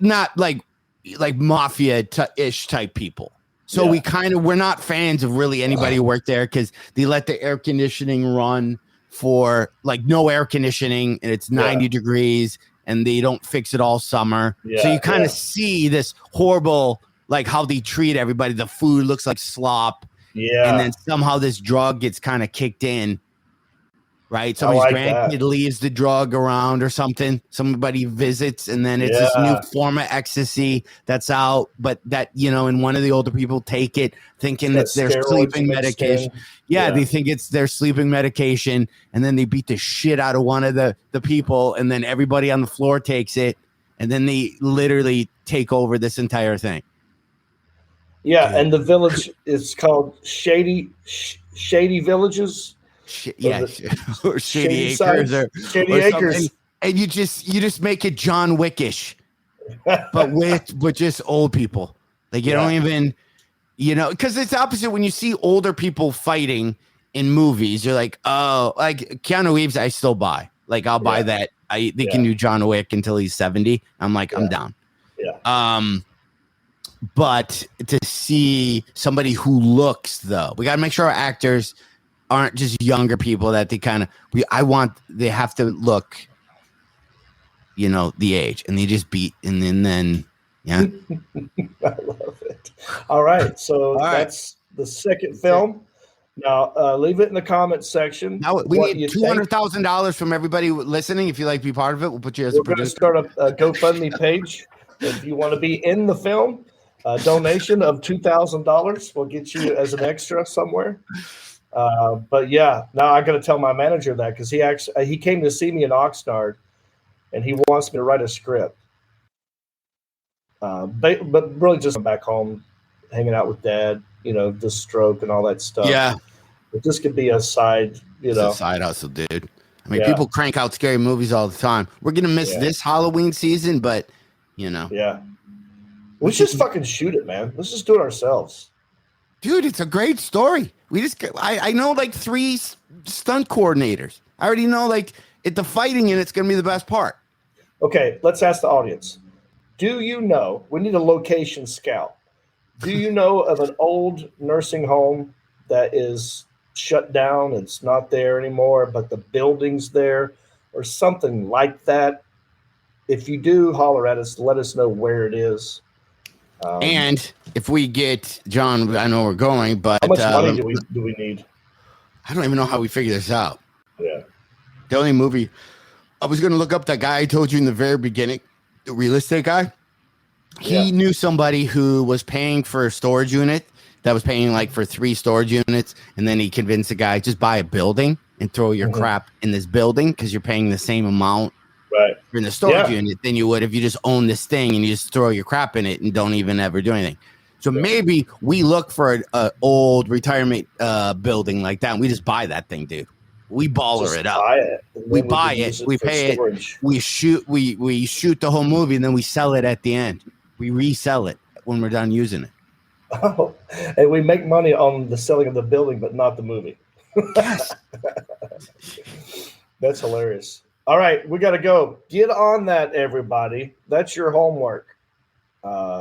not like mafia-ish type people. So we're not fans of really anybody who worked there because they let the air conditioning run for no air conditioning and it's 90 degrees. And they don't fix it all summer. Yeah, so you kind of see this horrible, how they treat everybody. The food looks like slop. Yeah. And then somehow this drug gets kind of kicked in. right? Somebody's like grandkid that. leaves the drug around or something. Somebody visits, and then it's this new Yeah. form of ecstasy that's out, but that, and one of the older people take it thinking Got it's their steroids sleeping mixed medication. in. Yeah, they think it's their sleeping medication, and then they beat the shit out of one of the people, and then everybody on the floor takes it, and then they literally take over this entire thing. Yeah, Dude. and the village is called Shady Villages. Yeah, or Shady Acres, or Shady or Acres. and you just make it John Wickish, but with just old people. Like you don't even, because it's opposite when you see older people fighting in movies. You're like, oh, like Keanu Reeves, I still buy. Like I'll buy that. They can do John Wick until he's 70. I'm like, I'm down. Yeah. But to see somebody who looks, though, we got to make sure our actors aren't just younger people that they they have to look, the age, and they just beat, and then yeah. I love it. All right. So that's the second film. Now, leave it in the comments section. Now we need $200,000 from everybody listening. If you like to be part of it, we'll put you as a producer. We're going to start a GoFundMe page. If you want to be in the film, a donation of $2,000 will get you as an extra somewhere. But yeah, now I got to tell my manager that because he came to see me in Oxnard, and he wants me to write a script. But really just back home, hanging out with Dad, the stroke and all that stuff. Yeah. But this could be a side, It's a side hustle, dude. I mean, people crank out scary movies all the time. We're going to miss this Halloween season, but, Yeah. Let's just fucking shoot it, man. Let's just do it ourselves. Dude, it's a great story. I know like 3 stunt coordinators. I already know the fighting in it's going to be the best part. Okay, let's ask the audience. Do you know, we need a location scout. Do you know of an old nursing home that is shut down? It's not there anymore, but the building's there or something like that? If you do, holler at us. Let us know where it is. And if we get John, I know we're going, but how much money do we need? I don't even know how we figure this out. Yeah. The only movie I was going to look up, that guy I told you in the very beginning, the real estate guy. He knew somebody who was paying for a storage unit that was paying for 3 storage units. And then he convinced the guy, just buy a building and throw your crap in this building because you're paying the same amount in the storage unit than you would if you just own this thing and you just throw your crap in it and don't even ever do anything. So maybe we look for an old retirement building like that, and we just buy that thing, dude. We baller it up. We buy it. We pay it. We shoot the whole movie, and then we sell it at the end. We resell it when we're done using it. Oh, and we make money on the selling of the building, but not the movie. Yes. That's hilarious. All right, we got to go. Get on that, everybody. That's your homework.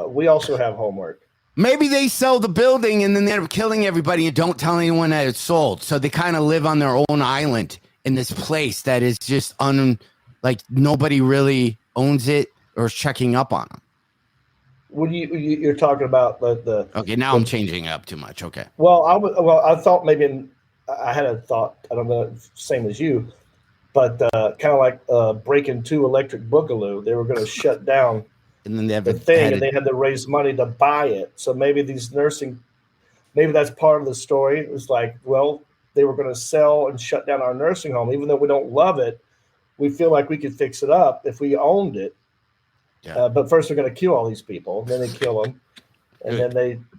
We also have homework. Maybe they sell the building and then they end up killing everybody and don't tell anyone that it's sold. So they kind of live on their own island in this place that is just nobody really owns it or is checking up on them. What you're talking about the Okay, now I'm changing up too much. Okay. Well, I thought maybe I had a thought. I don't know, same as you, but kind of like Breaking 2 Electric Boogaloo. They were going to shut down. And then they have the thing, and they had to raise money to buy it. So maybe maybe that's part of the story. It was like, well, they were going to sell and shut down our nursing home, even though we don't love it. We feel like we could fix it up if we owned it. Yeah. But first, they're going to kill all these people, and then they kill them, and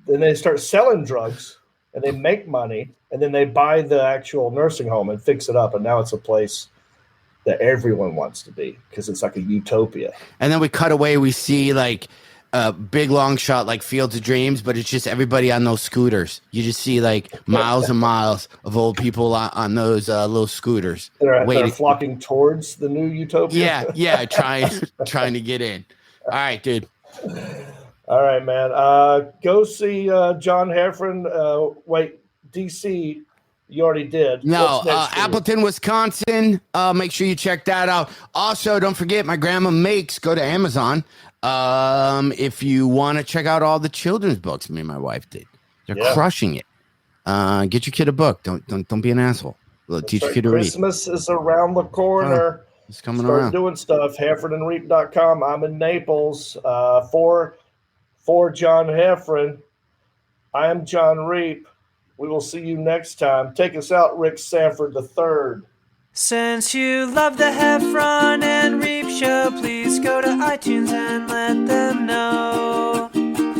then they start selling drugs, and they make money, and then they buy the actual nursing home and fix it up, and now it's a place that everyone wants to be because it's like a utopia. And then we cut away, we see a big long shot like Fields of Dreams, but it's just everybody on those scooters. You just see miles and miles of old people on those little scooters. They're flocking towards the new utopia. Yeah, trying to get in. All right, dude. All right, man. Go see John Heffron. Wait, DC. You already did. No, Appleton, Wisconsin. Make sure you check that out. Also, don't forget, my grandma makes. Go to Amazon. If you want to check out all the children's books, me and my wife did. They're crushing it. Get your kid a book. Don't be an asshole. We'll teach That's you to read. Christmas is around the corner. It's coming Start around. doing stuff. HeffernandReap.com. I'm in Naples. For John Heffron, I am John Reap. We will see you next time. Take us out, Rick Sanford III. Since you love the Heffron and Reap show, please go to iTunes and let them know.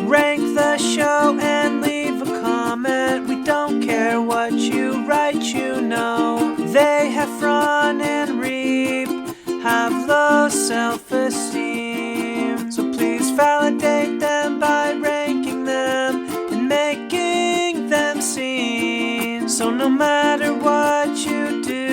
Rank the show and leave a comment. We don't care what you write, you know. They, Heffron and Reap, have low self-esteem. So please validate them by ranking them and making them seen. So no matter what you do,